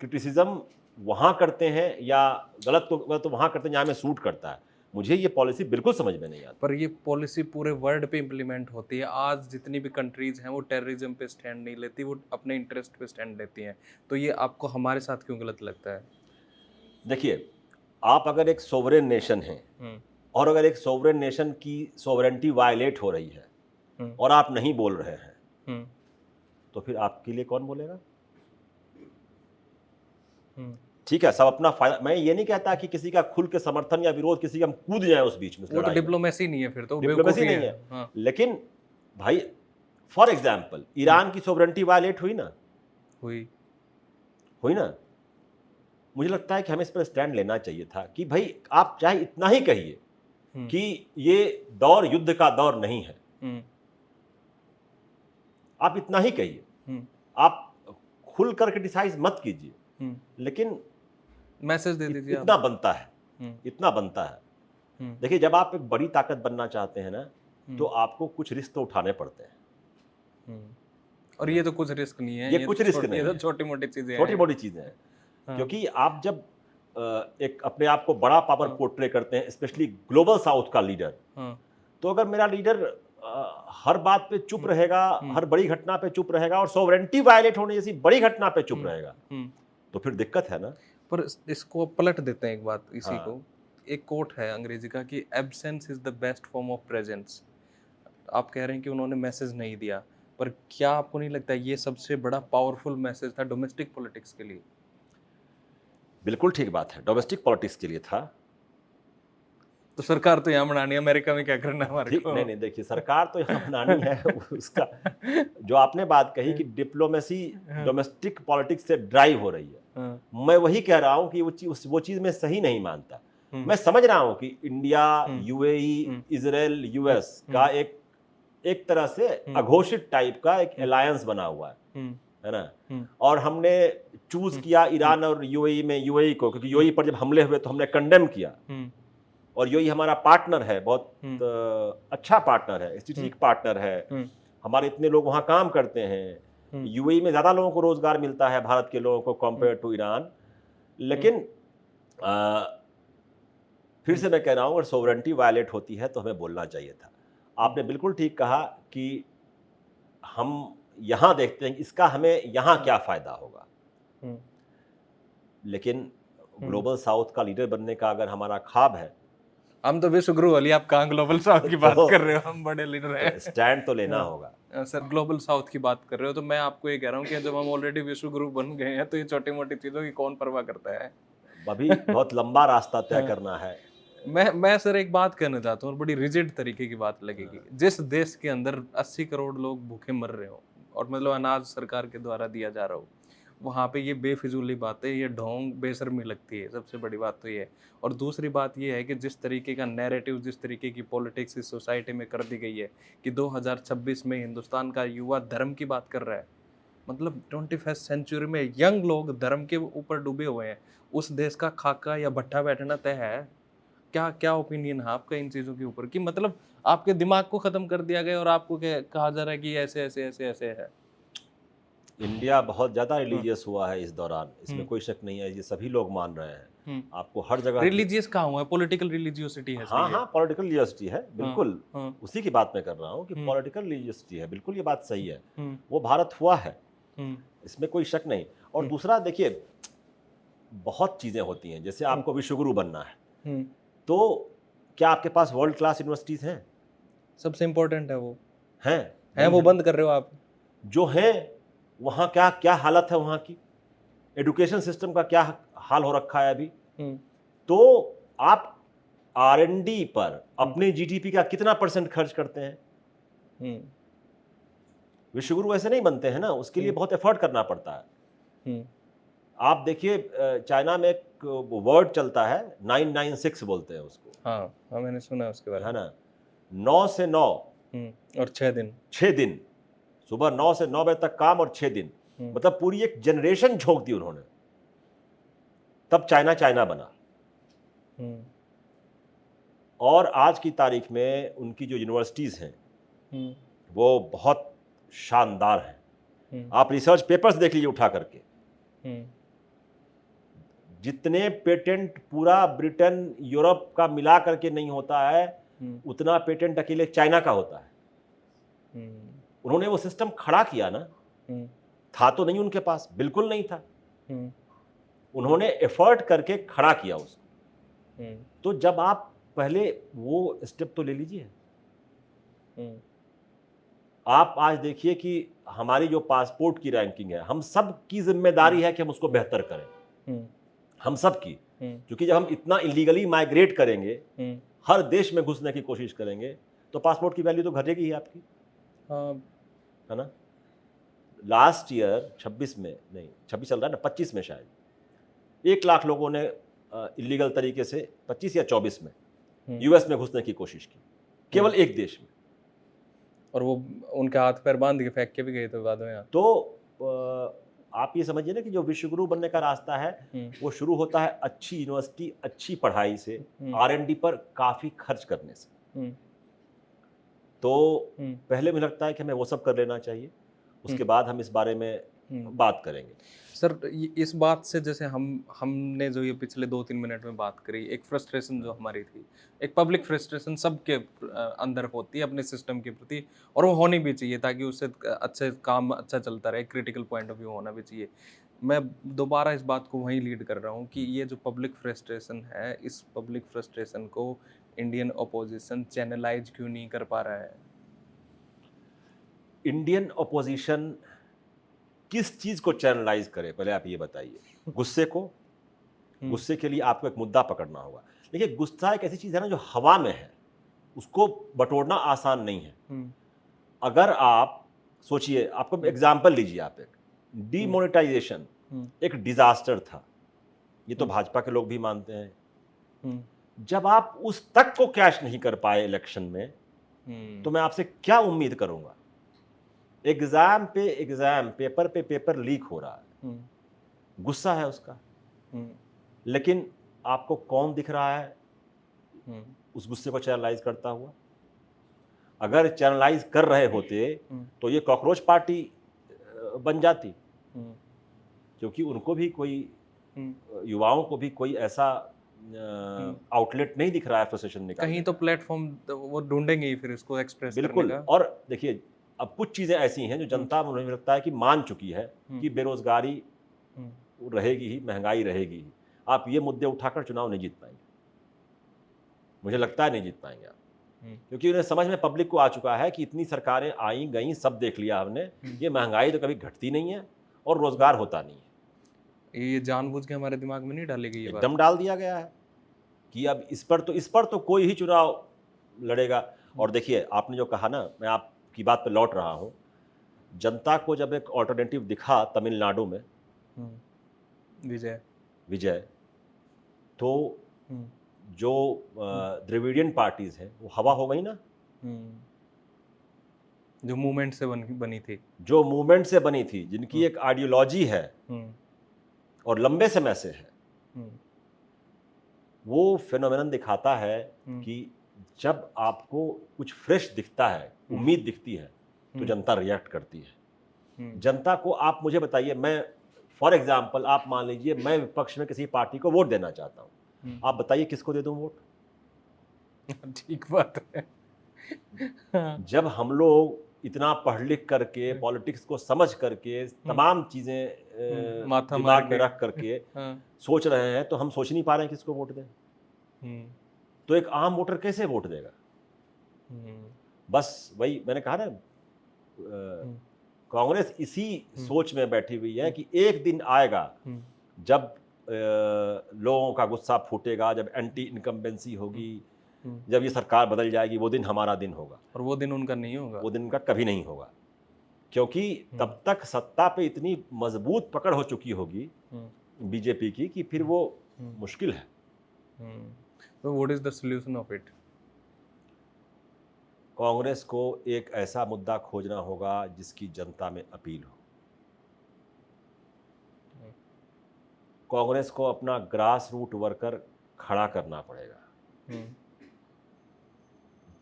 क्रिटिसिज्म वहां करते हैं, या गलत को गलत वहां करते हैं जहां हमें सूट करता है। मुझे ये पॉलिसी बिल्कुल समझ में नहीं आती। पर ये पॉलिसी पूरे वर्ल्ड पे इम्प्लीमेंट होती है। आज जितनी भी कंट्रीज हैं वो टेररिज्म पे स्टैंड नहीं लेती, वो अपने इंटरेस्ट पे स्टैंड लेती हैं। तो ये आपको हमारे साथ क्यों गलत लगता है? देखिए, आप अगर एक सोवरेन नेशन हैं, और अगर एक सोवरेन नेशन की सोवरेनिटी वायलेट हो रही है और आप नहीं बोल रहे हैं, तो फिर आपके लिए कौन बोलेगा? ठीक है, सब अपना फायदा। मैं ये नहीं कहता कि किसी का खुल के समर्थन या विरोध, किसी का हम कूद जाए उस बीच में, वो तो डिप्लोमेसी नहीं है, फिर तो डिप्लोमेसी नहीं है। हाँ। लेकिन भाई, फॉर एग्जाम्पल, ईरान की सोवरेनिटी वायलेट हुई ना, हुई ना। मुझे लगता है कि हमें इस पर स्टैंड लेना चाहिए था कि भाई, आप चाहे इतना ही कहिए कि ये दौर युद्ध का दौर नहीं है, आप इतना ही कहिए, आप खुलकर क्रिटिसाइज मत कीजिए, लेकिन मैसेज दे दीजिए। इतना बनता है, इतना बनता है। देखिए, जब आप एक बड़ी ताकत बनना चाहते हैं ना, तो आपको कुछ रिस्क तो उठाने पड़ते हैं, और ये तो कुछ रिस्क नहीं है, ये कुछ रिस्क नहीं है, ये तो छोटी मोटी चीजें हैं। क्योंकि आप जब एक अपने आप को बड़ा पावर पोर्ट्रे करते हैं, स्पेशली ग्लोबल साउथ का लीडर, तो अगर मेरा लीडर हर बात पे चुप रहेगा, हर बड़ी घटना पे चुप रहेगा, और सोवरेनिटी वायलेट होने जैसी बड़ी घटना पे चुप रहेगा, तो फिर दिक्कत है ना। पर इसको पलट देते हैं एक बात, इसी को एक कोट है अंग्रेजी का कि absence is the best form of presence. आप कह रहे हैं कि उन्होंने मैसेज नहीं दिया, पर क्या आपको नहीं लगता ये सबसे बड़ा पावरफुल मैसेज था डोमेस्टिक पॉलिटिक्स के लिए? बिल्कुल ठीक बात है, डोमेस्टिक पॉलिटिक्स के लिए था। तो सरकार तो यहाँ बनानी है, अमेरिका में क्या करना है हमारे को? नहीं, देखिए, सरकार तो यहाँ बनानी है। उसका जो आपने बात कही कि डिप्लोमेसी डोमेस्टिक पॉलिटिक्स से ड्राइव हो रही है, मैं वही कह रहा हूँ कि वो चीज़ मैं सही नहीं मानता। मैं समझ रहा हूँ कि इंडिया, यूएई, इजराइल, यूएस का एक तरह से अघोषित टाइप का एक अलायंस बना हुआ है ना, और हमने चूज किया ईरान और यूएई को, क्योंकि यूएई पर जब हमले हुए तो हमने कंडेम किया, और यूएई हमारा पार्टनर है, बहुत अच्छा पार्टनर है, स्ट्रेटेजिक पार्टनर है। हमारे इतने लोग वहाँ काम करते हैं, यूएई में ज़्यादा लोगों को रोजगार मिलता है भारत के लोगों को कंपेयर टू ईरान। लेकिन फिर से मैं कह रहा हूँ, अगर सोवरेंटी वायलेट होती है तो हमें बोलना चाहिए था। आपने बिल्कुल ठीक कहा कि हम यहाँ देखते हैं कि इसका हमें यहाँ क्या फ़ायदा होगा, हम्म, लेकिन ग्लोबल साउथ का लीडर बनने का अगर हमारा ख्वाब है हम तो विश्व गुरु वाली, आप कहाँ ग्लोबल साउथ की बात तो कर रहे हो, हम बड़े लीडर हैं। तो स्टैंड तो लेना होगा। सर ग्लोबल साउथ की बात कर रहे हो तो मैं आपको ये कह रहा हूँ कि जब हम ऑलरेडी विश्व गुरु बन गए हैं तो ये छोटी मोटी चीज़ों की कौन परवाह करता है। अभी बहुत लंबा रास्ता तय करना है। मैं सर एक बात कहना चाहता हूँ और बड़ी रिजिड तरीके की बात लगेगी। जिस देश के अंदर 80 करोड़ लोग भूखे मर रहे हो और मतलब अनाज सरकार के द्वारा दिया जा रहा हो, वहाँ पे ये बेफिजूली बातें, ये ढोंग बेशर्मी लगती है। सबसे बड़ी बात तो ये है। और दूसरी बात ये है कि जिस तरीके का नैरेटिव, जिस तरीके की पॉलिटिक्स इस सोसाइटी में कर दी गई है कि 2026 में हिंदुस्तान का युवा धर्म की बात कर रहा है। मतलब 21st सेंचुरी में यंग लोग धर्म के ऊपर डूबे हुए हैं। उस देश का खाका या भट्ठा बैठना तय है। क्या क्या ओपिनियन है आपका इन चीज़ों के ऊपर कि मतलब आपके दिमाग को ख़त्म कर दिया गया और आपको कहा जा रहा है कि ऐसे ऐसे ऐसे ऐसे है। इंडिया बहुत ज़्यादा रिलीजियस हुआ है इस दौरान, इसमें कोई शक नहीं है, ये सभी लोग मान रहे हैं। आपको हर जगह रिलीजियस कहाँ हुआ है? पॉलिटिकल रिलीजियोसिटी है, सही हाँ है। हाँ, पॉलिटिकल रिलीजियसिटी है, बिल्कुल। हाँ, उसी की बात मैं कर रहा हूँ कि पॉलिटिकल रिलीजियसिटी है, बिल्कुल ये बात सही है। हम्म, वो भारत हुआ है, हम्म, इसमें कोई शक नहीं। और दूसरा देखिए, बहुत चीज़ें होती हैं, जैसे आपको विश्वगुरु बनना है, हम्म, तो क्या आपके पास वर्ल्ड क्लास यूनिवर्सिटीज़ हैं? सबसे इम्पोर्टेंट है वो। हैं? है नहीं वो है। बंद कर रहे हो आप। जो हैं, वहाँ क्या क्या हालत है वहाँ की? एजुकेशन सिस्टम का क्या हाल हो रखा है अभी? हम्म, तो आप R&D पर अपने जीडीपी का कितना % खर्च करते हैं? हम्म, विश्वगुरु ऐसे नहीं बनते हैं ना, उसके लिए बहुत एफर्ट करना पड़ता है। हम्म, आप देखिए, चाइना में एक वर्ड चलता है, 996 बोलते हैं उसको, हाँ हाँ, मैंने सुना है उसके बारे है में। ना? 9 से 9, और 6 दिन। 6 दिन, सुबह 9 से 9 बजे तक काम और 6 दिन, मतलब पूरी एक जनरेशन झोंक दी उन्होंने, तब चाइना चाइना बना। हम्म, और आज की तारीख में उनकी जो यूनिवर्सिटीज़ हैं हम्म, वो बहुत शानदार हैं। हम्म, आप रिसर्च पेपर्स देख लीजिए उठा करके, हम्म, जितने पेटेंट पूरा ब्रिटेन यूरोप का मिला करके नहीं होता है, उतना पेटेंट अकेले चाइना का होता है। हम्म, उन्होंने वो सिस्टम खड़ा किया ना, हम्म, था तो नहीं उनके पास, बिल्कुल नहीं था, हम्म, उन्होंने एफर्ट करके खड़ा किया उसको। हम्म, तो जब आप पहले वो स्टेप तो ले लीजिए। हम्म, आप आज देखिए कि हमारी जो पासपोर्ट की रैंकिंग है, हम सब की जिम्मेदारी है कि हम उसको बेहतर करें, हम्म, हम सब की। हम्म, क्योंकि जब हम इतना इलीगली माइग्रेट करेंगे, हम्म, हर देश में घुसने की कोशिश करेंगे, तो पासपोर्ट की वैल्यू तो घटेगी ही आपकी, हाँ, है ना? लास्ट ईयर 26 में, नहीं 26 चल रहा है ना, 25 में शायद 1 लाख लोगों ने इलीगल तरीके से 25 या 24 में यूएस में घुसने की कोशिश की, केवल एक देश में। और वो उनके हाथ पैर बांध के फेंक के भी गए थे बाद में यहाँ। तो आप ये समझिए ना कि जो विश्वगुरु बनने का रास्ता है, वो शुरू होता है अच्छी यूनिवर्सिटी, अच्छी पढ़ाई से, R&D पर काफ़ी खर्च करने से। तो पहले मुझे लगता है कि हमें वो सब कर लेना चाहिए, उसके बाद हम इस बारे में बात करेंगे। सर इस बात से जैसे हमने जो ये पिछले 2-3 मिनट में बात करी, एक फ्रस्ट्रेशन जो हमारी थी, एक पब्लिक फ्रस्ट्रेशन सबके अंदर होती है अपने सिस्टम के प्रति, और वो होनी भी चाहिए ताकि उससे अच्छे काम अच्छा चलता रहे, क्रिटिकल पॉइंट ऑफ व्यू होना भी चाहिए। मैं दोबारा इस बात को वहीं लीड कर रहा हूँ कि ये जो पब्लिक फ्रस्ट्रेशन है, इस पब्लिक फ्रस्ट्रेशन को इंडियन अपोजिशन चैनलाइज क्यों नहीं कर पा रहा है? इंडियन अपोजिशन किस चीज़ को चैनलाइज करे, पहले आप ये बताइए। गुस्से को? गुस्से के लिए आपको एक मुद्दा पकड़ना होगा। देखिए, गुस्सा एक ऐसी चीज़ है ना जो हवा में है, उसको बटोरना आसान नहीं है। अगर आप सोचिए, आपको एग्जाम्पल लीजिए, आप एक डीमोनेटाइजेशन एक डिजास्टर था, ये तो भाजपा के लोग भी मानते हैं। जब आप उस तक को कैश नहीं कर पाए इलेक्शन में, तो मैं आपसे क्या उम्मीद करूंगा? एग्जाम पे एग्जाम, पेपर पे पेपर लीक हो रहा है, गुस्सा है उसका, लेकिन आपको कौन दिख रहा है उस गुस्से को चैनलाइज करता हुआ? अगर चैनलाइज कर रहे होते तो ये कॉकरोच पार्टी बन जाती, क्योंकि उनको भी कोई, युवाओं को भी कोई ऐसा आउटलेट नहीं दिख रहा है फ्रस्ट्रेशन निकालने कहीं तो का। प्लेटफॉर्म वो ढूंढेंगे ही फिर इसको एक्सप्रेस करने बिल्कुल। का। और देखिए, अब कुछ चीज़ें ऐसी हैं जो जनता मुझे लगता है कि मान चुकी है कि बेरोजगारी रहेगी ही, महंगाई रहेगी ही। आप ये मुद्दे उठाकर चुनाव नहीं जीत पाएंगे, मुझे लगता है नहीं जीत पाएंगे आप, क्योंकि उन्हें समझ में पब्लिक को आ चुका है कि इतनी सरकारें आई गई, सब देख लिया हमने, ये महंगाई तो कभी घटती नहीं है और रोजगार होता नहीं है। ये जानबूझ के हमारे दिमाग में नहीं डालेगी ये बात। एकदम डाल दिया गया है कि अब इस पर तो कोई ही चुनाव लड़ेगा। और देखिए, आपने जो कहा ना, मैं आपकी बात पे लौट रहा हूँ, जनता को जब एक ऑल्टरनेटिव दिखा तमिलनाडु में विजय, तो जो द्रविडियन पार्टीज हैं वो हवा हो गई ना, जो मूवमेंट से बनी थी, जो मूवमेंट से बनी थी, जिनकी एक आइडियोलॉजी है और लंबे समय से है, वो फेनोमेनन दिखाता है कि जब आपको कुछ फ्रेश दिखता है, उम्मीद दिखती है, तो जनता रिएक्ट करती है। जनता को आप मुझे बताइए, मैं फॉर एग्जाम्पल, आप मान लीजिए मैं विपक्ष में किसी पार्टी को वोट देना चाहता हूँ, आप बताइए किसको दे दूं वोट? ठीक बात है। जब हम लोग इतना पढ़ लिख करके, पॉलिटिक्स को समझ करके, तमाम चीजें दिमाग में रख करके सोच रहे हैं, तो हम सोच नहीं पा रहे हैं किसको वोट दें। तो एक आम वोटर कैसे वोट देगा? बस वही मैंने कहा ना, कांग्रेस इसी सोच में बैठी हुई है कि एक दिन आएगा जब लोगों का गुस्सा फूटेगा, जब एंटी इनकम्बेंसी होगी, जब ये सरकार बदल जाएगी, वो दिन हमारा दिन होगा। और वो दिन उनका नहीं होगा, वो दिन उनका कभी नहीं होगा, क्योंकि तब तक सत्ता पे इतनी मजबूत पकड़ हो चुकी होगी बीजेपी की कि फिर वो मुश्किल है। तो what is the solution of it? Congress को एक ऐसा मुद्दा खोजना होगा जिसकी जनता में अपील हो। कांग्रेस को अपना ग्रास रूट वर्कर खड़ा करना पड़ेगा।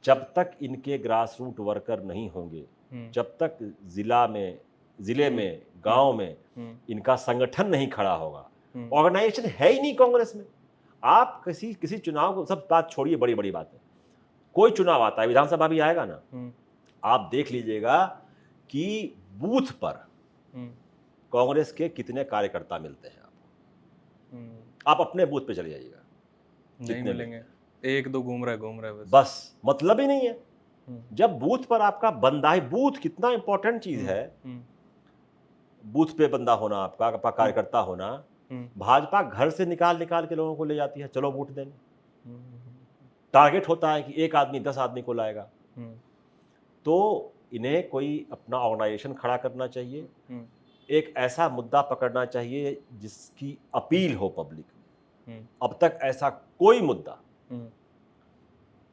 जब तक इनके ग्रास रूट वर्कर नहीं होंगे, जब तक जिले में, गांव में इनका संगठन नहीं खड़ा होगा, ऑर्गेनाइजेशन है ही नहीं कांग्रेस में। आप किसी चुनाव को, सब बात छोड़िए, बड़ी बड़ी बात है, कोई चुनाव आता है, विधानसभा भी आएगा ना, आप देख लीजिएगा कि बूथ पर कांग्रेस के कितने कार्यकर्ता मिलते हैं आपको। आप अपने बूथ पे चले जाइएगा, नहीं मिलेंगे, एक दो घूम रहा है बस मतलब ही नहीं है। जब बूथ पर आपका बंदा है, बूथ कितना इंपॉर्टेंट चीज है, बूथ पे बंदा होना, आपका कार्यकर्ता होना। भाजपा घर से निकाल के लोगों को ले जाती है, चलो वोट देने। टारगेट होता है कि एक आदमी 10 आदमी को लाएगा। तो इन्हें कोई अपना ऑर्गेनाइजेशन खड़ा करना चाहिए, एक ऐसा मुद्दा पकड़ना चाहिए जिसकी अपील हो पब्लिक में। अब तक ऐसा कोई मुद्दा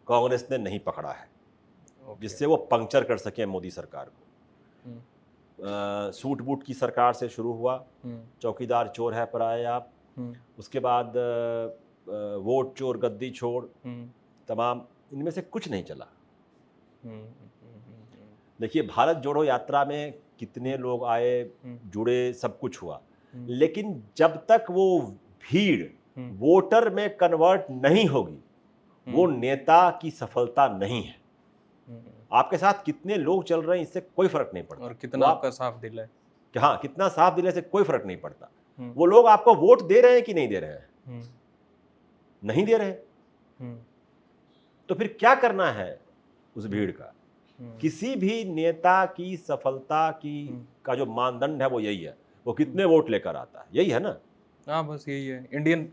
कांग्रेस ने नहीं पकड़ा है जिससे वो पंक्चर कर सके मोदी सरकार को। सूट बूट की सरकार से शुरू हुआ, चौकीदार चोर है पर आए आप, उसके बाद वोट चोर गद्दी छोड़, तमाम, इनमें से कुछ नहीं चला। देखिए, भारत जोड़ो यात्रा में कितने लोग आए, जुड़े, सब कुछ हुआ, लेकिन जब तक वो भीड़ वोटर में कन्वर्ट नहीं होगी, वो नेता की सफलता नहीं है। आपके साथ कितने लोग चल रहे हैं, इससे कोई फर्क नहीं पड़ता, और कितना आपका साफ दिल है कि हाँ, कितना साफ दिल है, से कोई फर्क नहीं पड़ता। वो लोग आपको वोट दे रहे हैं कि नहीं दे रहे हैं, नहीं दे रहे, तो फिर क्या करना है उस भीड़ का? किसी भी नेता की सफलता का जो मानदंड है वो यही है, वो कितने वोट लेकर आता है, यही है ना। हाँ, बस यही है, इंडियन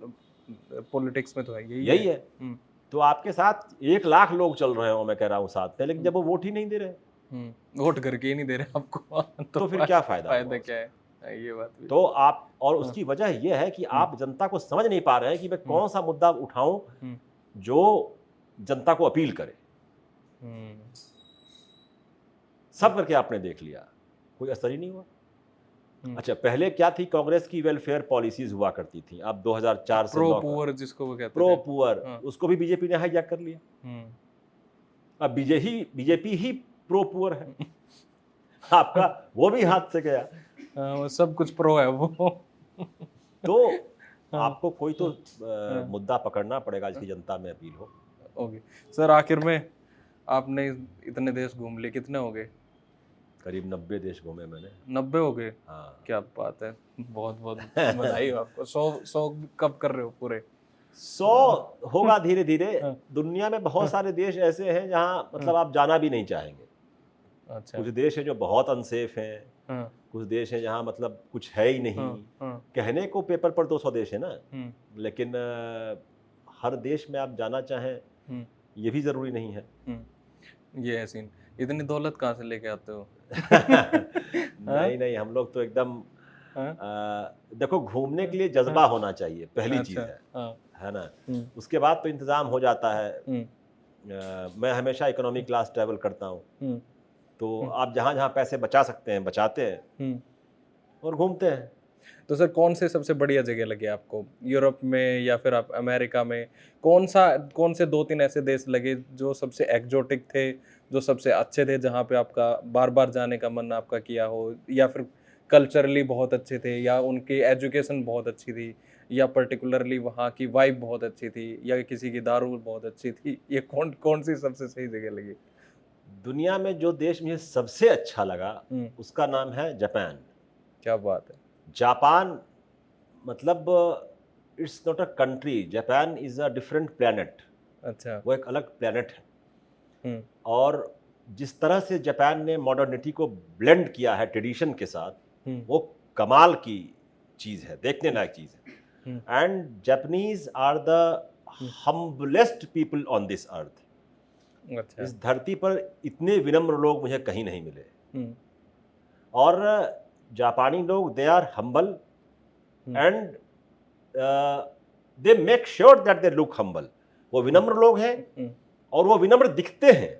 पॉलिटिक्स में तो है यही है। तो आपके साथ 1 लाख लोग चल रहे हो, मैं कह रहा हूँ साथ में, लेकिन जब वो वोट ही नहीं दे रहे, वोट करके ही नहीं दे रहे आपको, तो फिर क्या फायदा क्या है? ये बात भी तो आप, और उसकी वजह यह है कि आप जनता को समझ नहीं पा रहे हैं कि मैं कौन सा मुद्दा उठाऊं जो जनता को अपील करे। सब करके आपने देख लिया, कोई असर ही नहीं हुआ। अच्छा, पहले क्या थी, कांग्रेस की वेलफेयर पॉलिसीज हुआ करती थी। अब 2004 से प्रो पुअर, जिसको वो कहते हैं, प्रो पुअर, उसको भी बीजेपी ने हाईजैक कर लिया। अब बीजेपी ही प्रो पुअर है। आपका वो भी हाथ से गया। वो सब कुछ प्रो है वो। तो हाँ, आपको कोई तो मुद्दा पकड़ना पड़ेगा जिसकी जनता में अपील हो। ओके सर, आखिर में आपने इतने देश घूम लिए, कितने हो गए? करीब 90 देश घूमे मैंने। 90 हो गए? हाँ। क्या बात है, बहुत बहुत बधाई हो आपको। 100 कब कर रहे हो पूरे? 100 होगा धीरे धीरे। हाँ, दुनिया में बहुत हाँ, सारे देश ऐसे हैं जहाँ हाँ, मतलब आप जाना भी नहीं चाहेंगे। अच्छा, कुछ देश हैं जो बहुत अनसेफ हैं, हाँ, कुछ देश हैं जहाँ मतलब कुछ है ही नहीं। हाँ, हाँ, कहने को पेपर पर 200 देश है ना, हम्म, लेकिन हर देश में आप जाना चाहें हम्म, ये भी ज़रूरी नहीं है। ये है सीन। इतनी दौलत कहाँ से लेके आते हो? हाँ, नहीं नहीं, हम लोग तो एकदम हाँ, देखो, घूमने के लिए हाँ, जज्बा होना चाहिए, पहली चीज़ अच्छा, हाँ, है ना। हम्म, उसके बाद तो इंतज़ाम हो जाता है। हम्म, मैं हमेशा इकोनॉमी क्लास ट्रैवल करता हूँ, हम्म, तो हम्म, आप जहाँ जहाँ पैसे बचा सकते हैं बचाते हैं हम्म। और घूमते हैं। तो सर कौन से सबसे बढ़िया जगह लगे आपको, यूरोप में या फिर आप अमेरिका में? कौन से 2-3 ऐसे देश लगे जो सबसे एक्जोटिक थे, जो सबसे अच्छे थे, जहाँ पे आपका बार-बार जाने का मन आपका किया हो, या फिर कल्चरली बहुत अच्छे थे, या उनकी एजुकेशन बहुत अच्छी थी, या पर्टिकुलरली वहाँ की वाइब बहुत अच्छी थी, या किसी की दारू बहुत अच्छी थी? ये कौन सी सबसे सही जगह लगी? दुनिया में जो देश मुझे सबसे अच्छा लगा हुँ, उसका नाम है जापान। क्या बात है! जापान मतलब it's not a country, Japan is a different planet. अच्छा, वो एक अलग प्लैनेट है। हुँ, और जिस तरह से जापान ने मॉडर्निटी को ब्लेंड किया है ट्रेडिशन के साथ, हुँ, वो कमाल की चीज़ है, देखने लायक चीज़ हुँ, है। And Japanese are the hmm, humblest people on this earth. अच्छा, इस धरती पर इतने विनम्र लोग मुझे कहीं नहीं मिले। हुँ, और जापानी लोग they are humble hmm, and they make sure that they look humble. वो हुँ, विनम्र लोग हैं हुँ, और वो विनम्र दिखते हैं,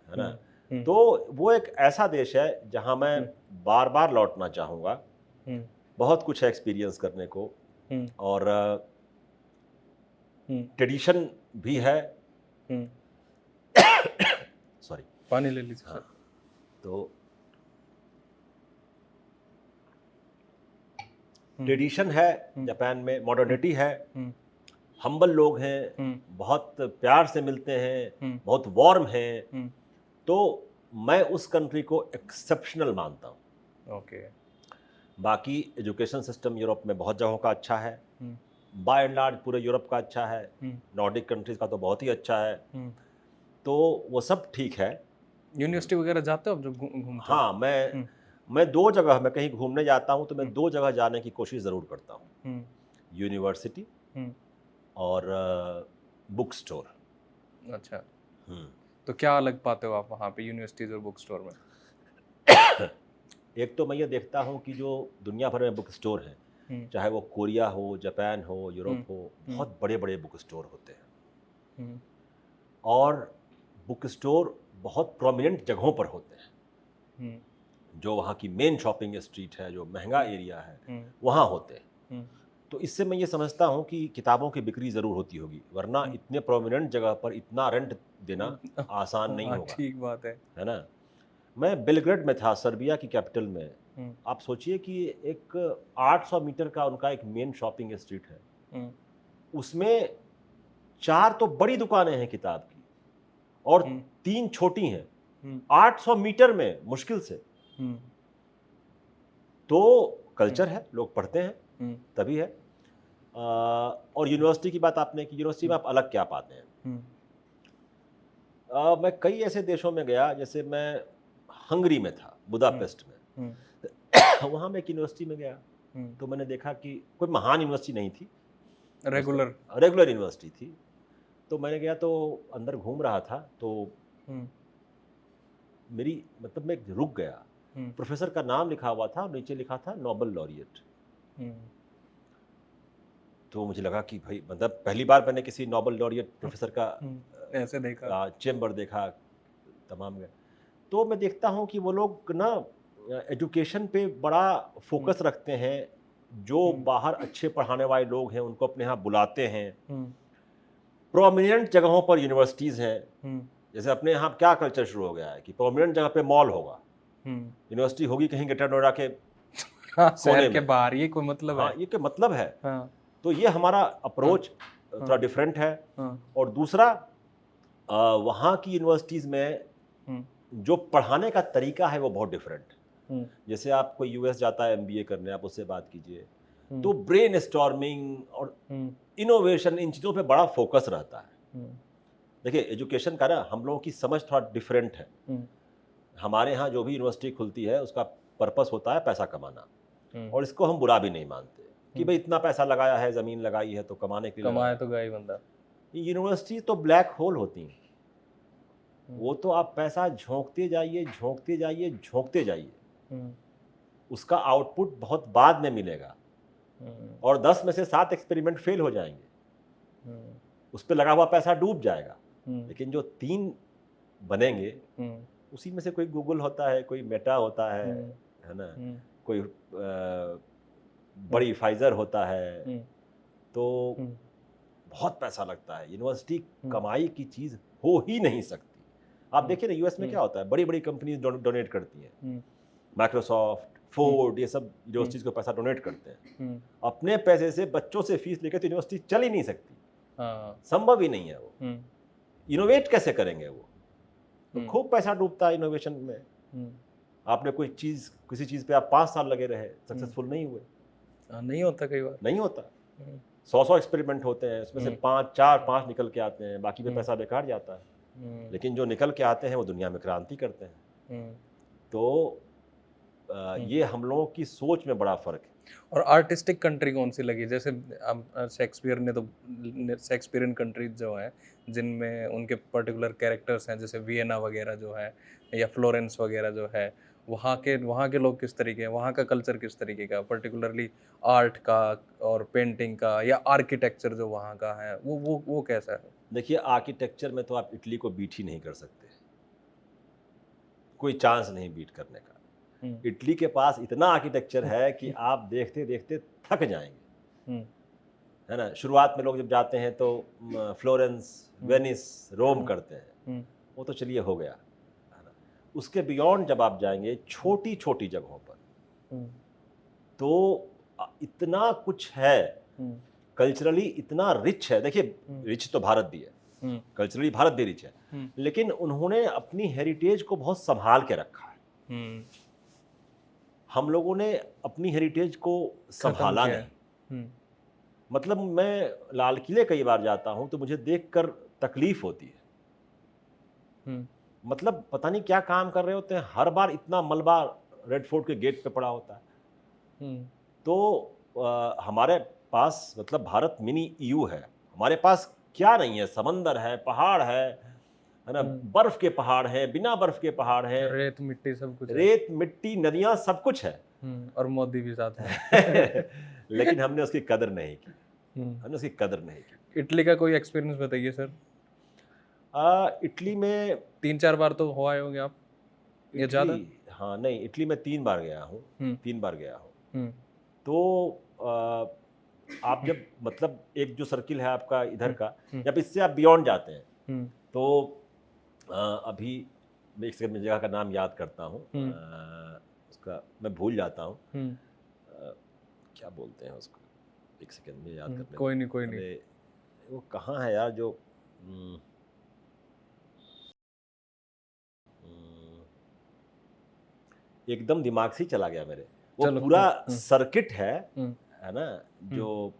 है ना। हुँ, हुँ, तो वो एक ऐसा देश है जहां मैं हुँ, बार बार लौटना चाहूँगा। हुँ, बहुत कुछ है एक्सपीरियंस करने को। हुँ, और हुँ, ट्रेडिशन भी है। हुँ। सॉरी। पानी ले लीजिए हाँ, सर। तो हुँ, ट्रेडिशन है हुँ, जापान में, हुँ, मॉडर्निटी है, हुँ, हम्बल लोग हैं, हुँ, बहुत प्यार से मिलते हैं, हुँ, बहुत वार्म हैं। हुँ, तो मैं उस कंट्री को एक्सेप्शनल मानता हूँ। ओके। बाकी एजुकेशन सिस्टम यूरोप में बहुत जगहों का अच्छा है, हुँ, बाय एंड लार्ज पूरे यूरोप का अच्छा है, हुँ, नॉर्डिक कंट्रीज़ का तो बहुत ही अच्छा है। हुँ। तो वो सब ठीक है। यूनिवर्सिटी वगैरह जाते हो आप जब घूमते हो? हाँ, हुँ, मैं 2 जगह, मैं कहीं घूमने जाता हूँ तो मैं हुँ, 2 जगह जाने की कोशिश ज़रूर करता हूँ, हुँ, यूनिवर्सिटी हुँ, और बुक स्टोर। अच्छा। हुँ। तो क्या अलग पाते हो आप वहाँ पे यूनिवर्सिटीज़ और बुक स्टोर में? एक तो मैं ये देखता हूँ कि जो दुनिया भर में बुक स्टोर हैं, हुँ, चाहे वो कोरिया हो, जापान हो, यूरोप हुँ, हो, हुँ, बहुत बड़े-बड़े बुक स्टोर होते हैं। हुँ, और बुक स्टोर बहुत प्रोमिनेंट जगहों पर होते हैं। हुँ, जो वहाँ की मेन शॉपिंग स्ट्रीट है, जो महँगा हुँ, एरिया है, हुँ, वहाँ होते हैं। हुँ, तो इससे मैं ये समझता हूँ कि किताबों की बिक्री ज़रूर होती होगी, वरना हुँ, इतने प्रोमिनेंट जगह पर इतना रेंट देना आसान नहीं हाँ, होगा, ठीक बात है। है ना? मैं बेलग्रेड में था, सर्बिया की कैपिटल में। हुँ, आप सोचिए कि एक 800 मीटर का उनका एक मेन शॉपिंग स्ट्रीट है। हुँ, उसमें 4 तो बड़ी दुकानें हैं किताब की और हुँ, 3 छोटी हैं, हुँ, 800 मीटर में मुश्किल से। हुँ, तो हुँ, कल्चर है, लोग पढ़ते हैं, हुँ, तभी है। और यूनिवर्सिटी की बात आपने की, यूनिवर्सिटी में हुँ, आप अलग क्या पाते हैं? हुँ, मैं कई ऐसे देशों में गया, जैसे मैं हंगरी में था, हुँ, बुदापेस्ट में। हुँ, वहाँ मैं एक यूनिवर्सिटी में गया, हुँ, तो मैंने देखा कि कोई महान यूनिवर्सिटी नहीं थी, बस रेगुलर। रेगुलर यूनिवर्सिटी थी। तो मैंने गया तो अंदर घूम रहा था, तो हुँ, मेरी मतलब मैं रुक गया। हुँ, प्रोफ़ेसर का नाम लिखा हुआ था और नीचे लिखा था नोबेल लॉरिएट। हुँ, तो मुझे लगा कि भई मतलब पहली बार मैंने किसी नोबेल लॉरिएट प्रोफ़ेसर का हुँ, ऐसे देखा। चेंबर देखा, तमाम गए। तो मैं देखता हूँ कि वो लोग ना एजुकेशन पे बड़ा हुँ, फ़ोकस रखते हैं। जो हुँ, बाहर अच्छे पढ़ाने वाले लोग हैं, उनको अपने यहाँ बुलाते हैं। हुँ, प्रोमिनेंट जगहों पर यूनिवर्सिटीज़ हैं। हुँ, जैसे अपने यहाँ क्या कल्चर शुरू हो गया है कि प्रोमिनेंट जगह पे मॉल होगा। हुँ, यूनिवर्सिटी होगी कहीं ग्रेटर नोएडा के हाँ, कोने शहर के में। बाहर ये कोई मतलब हाँ, है? ये क्या मतलब है? हाँ, तो ये हमारा अप्रोच थोड़ा हाँ, डिफरेंट है। हाँ, और दूसरा, वहाँ की यूनिवर्सिटीज़ में हुँ, जो पढ़ाने का तरीका है वो बहुत डिफरेंट है। हुँ, जैसे आप कोई यूएस जाता है एमबीए करने, आप उससे बात कीजिए, हुँ, तो ब्रेनस्टॉर्मिंग और हुँ, इनोवेशन इन चीज़ों पे बड़ा फोकस रहता है। हुँ, देखिए एजुकेशन का ना हम लोगों की समझ थोड़ा डिफरेंट है। हुँ, हमारे यहाँ जो भी यूनिवर्सिटी खुलती है उसका पर्पस होता है पैसा कमाना, हुँ, और इसको हम बुरा भी नहीं मानते कि हुँ। भाई इतना पैसा लगाया है, ज़मीन लगाई है तो कमाने के लिए कमाए लगाया तो गया ही बंदा। है। ये यूनिवर्सिटी तो ब्लैक होल होती हैं। हुँ, वो तो आप पैसा झोंकते जाइए, झोंकते जाइए, झोंकते जाइए, हुँ, उसका आउटपुट बहुत बाद में मिलेगा। हुँ, और 10 में से 7 एक्सपेरिमेंट फेल हो जाएंगे, हुँ, उस पे लगा हुआ पैसा डूब जाएगा। हुँ, लेकिन जो 3 बनेंगे, हुँ, उसी में से कोई गूगल होता है, कोई मेटा होता हुँ, है ना? हुँ, कोई हुँ, बड़ी फाइज़र होता है, हुँ, तो हुँ, बहुत पैसा लगता है। यूनिवर्सिटी हुँ, कमाई की चीज़ हो ही नहीं सकती। आप हुँ, देखिए ना यूएस में हुँ, क्या होता है, बड़ी-बड़ी कंपनीज़ डोनेट करती हैं। हुँ, माइक्रोसॉफ्ट, हुँ, फोर्ड, ये सब हुँ, यूनिवर्सिटीज़ को पैसा डोनेट करते हैं। हुँ, अपने पैसे से बच्चों से फीस लेके तो यूनिवर्सिटी चल ही नहीं सकती, हाँ, संभव ही नहीं है वो। हुँ, इनोवेट कैसे करेंगे वो? तो हुँ, खूब पैसा डूबता है इनोवेशन में। हुँ, आपने कोई चीज़, किसी चीज़ पे आप 5 साल लगे रहे, हुँ। सक्सेसफुल नहीं हुए, हाँ, नहीं होता कई बार। नहीं होता। हुँ, 100-100 एक्सपेरिमेंट होते हैं, उसमें से हुँ, 5 4-5 निकल के आते हैं, बाकी पे हुँ, पैसा बेकार जाता है। हुँ, लेकिन जो निकल के आते हैं वो दुनिया में क्रांति करते हैं। हुँ, तो हुँ। ये हम लोगों की सोच में बड़ा फ़र्क है। और आर्टिस्टिक कंट्री कौन-सी लगी? जैसे शेक्सपियर ने तो शेक्सपियरियन कंट्रीज़ जो हैं, जिनमें उनके पर्टिकुलर कैरेक्टर्स हैं, जैसे वियना वगैरह जो है या फ्लोरेंस वगैरह जो है, वहाँ के लोग किस तरीके हैं? वहाँ का कल्चर किस तरीके का? पर्टिकुलरली आर्ट का और पेंटिंग का या आर्किटेक्चर जो वहाँ का है, वो कैसा है? देखिए आर्किटेक्चर में तो आप इटली को बीट ही नहीं कर सकते, कोई चांस नहीं बीट करने का। हुँ, इटली के पास इतना आर्किटेक्चर है कि आप देखते-देखते थक जाएँगे, हुँ, है ना? शुरुआत में लोग जब जाते हैं तो फ्लोरेंस, हुँ, वेनिस, रोम हुँ, करते हैं, हुँ, वो तो चलिए हो गया, है ना? उसके बियॉन्ड जब आप जाएँगे हुँ, छोटी-छोटी जगहों पर, हुँ, तो इतना कुछ है, हुँ, कल्चरली इतना रिच है। देखिए हुँ, रिच तो भारत भी है, हुँ, कल्चरली भारत भी रिच है, हुँ, लेकिन उन्होंने अपनी हेरिटेज को बहुत सँभाल के रखा है। हुँ, हम लोगों ने अपनी हेरिटेज को खत्म सँभाला किया है। नहीं। हुँ, मतलब मैं लाल किले कई बार जाता हूँ तो मुझे देखकर तकलीफ़ होती है। हुँ, मतलब पता नहीं क्या काम कर रहे होते हैं, हर बार इतना मलबा रेड फोर्ट के गेट पे पड़ा होता है। हुँ, तो हमारे पास मतलब भारत मिनी ईयू है। हमारे पास क्या नहीं है, समंदर है ना? हुँ। बर्फ़ के पहाड़ हैं, बिना बर्फ़ के पहाड़ हैं, रेत, मिट्टी सब कुछ है। रेत, मिट्टी, नदियाँ सब कुछ है। और मोदी भी साथ में। लेकिन हमने उसकी कदर नहीं की, हुँ, हमने उसकी कदर नहीं की। इटली का कोई एक्सपीरियंस बताइए सर? इटली में 3-4 बार तो हो आए होंगे आप या इटली ज़्यादा? हाँ, नहीं इटली में 3 बार गया हूँ, हुँ, 3 बार गया हूँ। हुँ, तो आप जब मतलब एक जो सर्किल है आपका इधर हुँ, का, हुँ, जब इससे आप बियॉन्ड जाते हैं, हुँ, तो अभी मैं एक सेकंड में जगह का नाम याद करता हूँ। हुँ, उसका मैं भूल जाता हूँ। हुँ, अ, क्या बोलते हैं उसको? एक सेकंड में याद हुँ। करने दो। कोई नहीं, कोई नहीं। अरे! वो कहाँ है यार जो उम उम, एकदम दिमाग से ही चला गया मेरे। वो चलो पूरा हुँ, सर्किट हुँ, है ना? हुँ, जो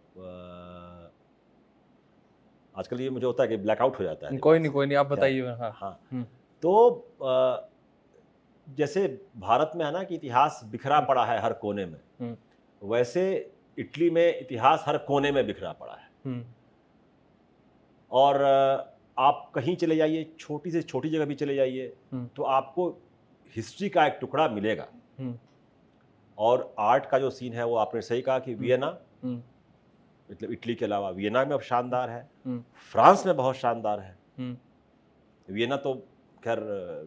आजकल ये मुझे होता है कि ब्लैकआउट हो जाता है दिमाग से। कोई नहीं, आप ख़ैर बताइए हाँ। हाँ, हुँ, तो जैसे भारत में है ना कि इतिहास बिखरा हुँ, पड़ा है हर कोने में, हुँ, वैसे इटली में इतिहास हर कोने में बिखरा पड़ा है। हुँ, और आप कहीं चले जाइए, छोटी से छोटी जगह भी चले जाइए, हुँ, तो आपको हिस्ट्री का एक टुकड़ा मिलेगा। हुँ, और आर्ट का जो सीन है वो आपने सही कहा कि हुँ, वियना, हुँ, मतलब इटली के अलावा वियना में अब शानदार है, हुँ, फ्रांस में बहुत शानदार है। हुँ, वियना तो खैर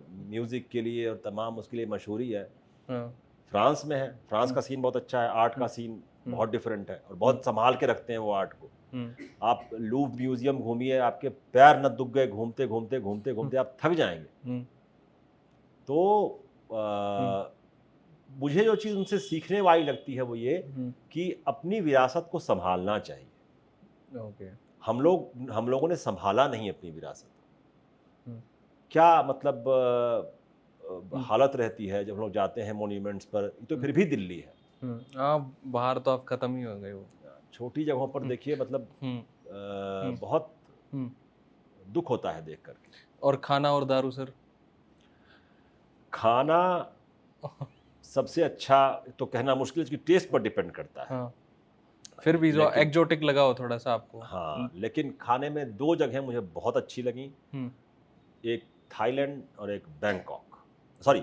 म्यूज़िक के लिए और तमाम उसके लिए मशहूर ही है। हाँ, फ्रांस में है, फ्रांस हुँ, का सीन बहुत अच्छा है, आर्ट हुँ, का सीन हुँ, बहुत डिफरेंट है और हुँ, बहुत सँभाल के रखते हैं वो आर्ट को। हुँ, आप लूव म्यूज़ियम घूमिए, आपके पैर न दुख गए घूमते, घूमते, घूमते, हुँ, घूमते आप थक जाएँगे। हुँ, तो हुँ, मुझे जो चीज़ उनसे सीखने वाली लगती है वो ये कि अपनी विरासत को संभालना चाहिए। ओके। हम लोगों ने संभाला नहीं अपनी विरासत। हम्म, क्या मतलब हालत रहती है जब हम लोग जाते हैं मॉन्यूमेंट्स पर, ये तो फिर भी दिल्ली है। हाँ, बाहर तो आप खत्म ही हो गए वो। छोटी जगहों पर देखिए मतलब बहुत हम्म, दुख होता है देख करके। और खाना और दारू सर? खाना सबसे अच्छा तो कहना मुश्किल है, इसकी टेस्ट पर डिपेंड करता है। हाँ, फिर भी जो लेकिन एक्जोटिक लगा हो थोड़ा सा आपको। हाँ, लेकिन खाने में 2 जगह मुझे बहुत अच्छी लगी, हम्म, एक थाईलैंड और एक बैंकॉक। सॉरी,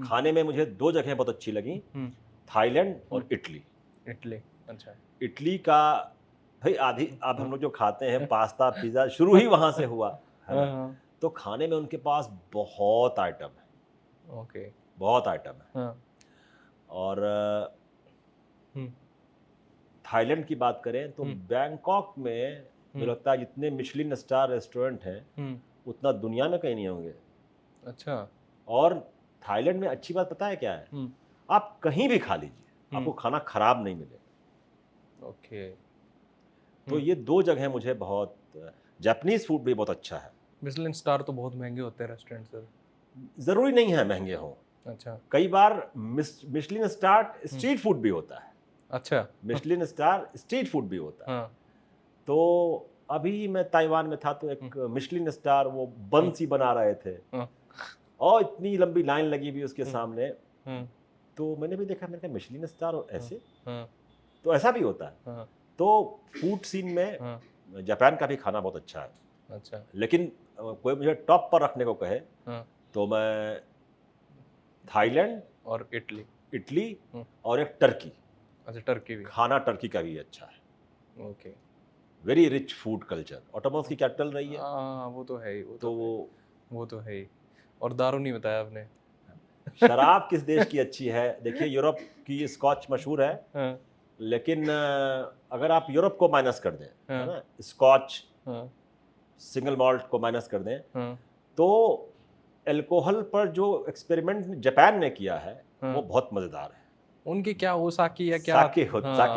खाने में मुझे 2 जगह बहुत अच्छी लगी, हम्म, थाईलैंड और इटली। इटली। अच्छा। इटली का भाई आधी अब हम लोग जो खाते हैं पास्ता पिज़्ज़ा शुरू ही वहाँ से हुआ, है ना? हाँ, तो खाने में उनके पास बहुत आइटम है, ओके। बहुत आइटम है। हाँ। और हम्म, थाईलैंड की बात करें तो बैंकॉक में मुझे लगता है जितने मिशेलिन स्टार रेस्टोरेंट हैं हम्म, उतना दुनिया में कहीं नहीं होंगे। अच्छा। और थाईलैंड में अच्छी बात पता है क्या है? हम्म, आप कहीं भी खा लीजिए, आपको खाना खराब नहीं मिलेगा। ओके। तो ये 2 जगह मुझे बहुत, जापानीज फूड भी बहुत अच्छा है। मिशेलिन स्टार तो बहुत महंगे होते हैं रेस्टोरेंट सर। ज़रूरी नहीं है महंगे हों, अच्छा। कई बार मिशेलिन स्टार स्ट्रीट फूड भी होता है। अच्छा। मिशेलिन स्टार स्ट्रीट फूड भी होता है। हाँ। तो अभी मैं ताइवान में था तो एक मिशेलिन स्टार वो बन सी बना रहे थे हाँ। और इतनी लंबी लाइन लगी हुई उसके सामने। हाँ। तो मैंने भी देखा, मैंने कहा मिशेलिन स्टार और ऐसे, हाँ। तो ऐसा भी होता है। हाँ। तो फूड सीन में हाँ। जापान का भी खाना बहुत अच्छा है, अच्छा। लेकिन कोई मुझे टॉप पर रखने को कहे हाँ। तो मैं थाईलैंड, और इटली। इटली और एक टर्की। अच्छा, टर्की भी। खाना टर्की का भी अच्छा है, okay. Very rich food culture. ऑटोमोस की कैपिटल रही है, हाँ, वो तो है ही, तो वो तो है ही। और दारू नहीं बताया आपने। शराब किस देश की अच्छी है? देखिए यूरोप की स्कॉच मशहूर है, हाँ। लेकिन अगर आप यूरोप को माइनस कर दें, है हाँ। ना, स्कॉच हाँ। सिंगल मॉल्ट को माइनस कर दें, हाँ। तो अल्कोहल पर जो एक्सपेरिमेंट जापान ने किया है वो हाँ। बहुत मज़ेदार है। उनकी क्या ओसाकी या क्या? साके हाँ,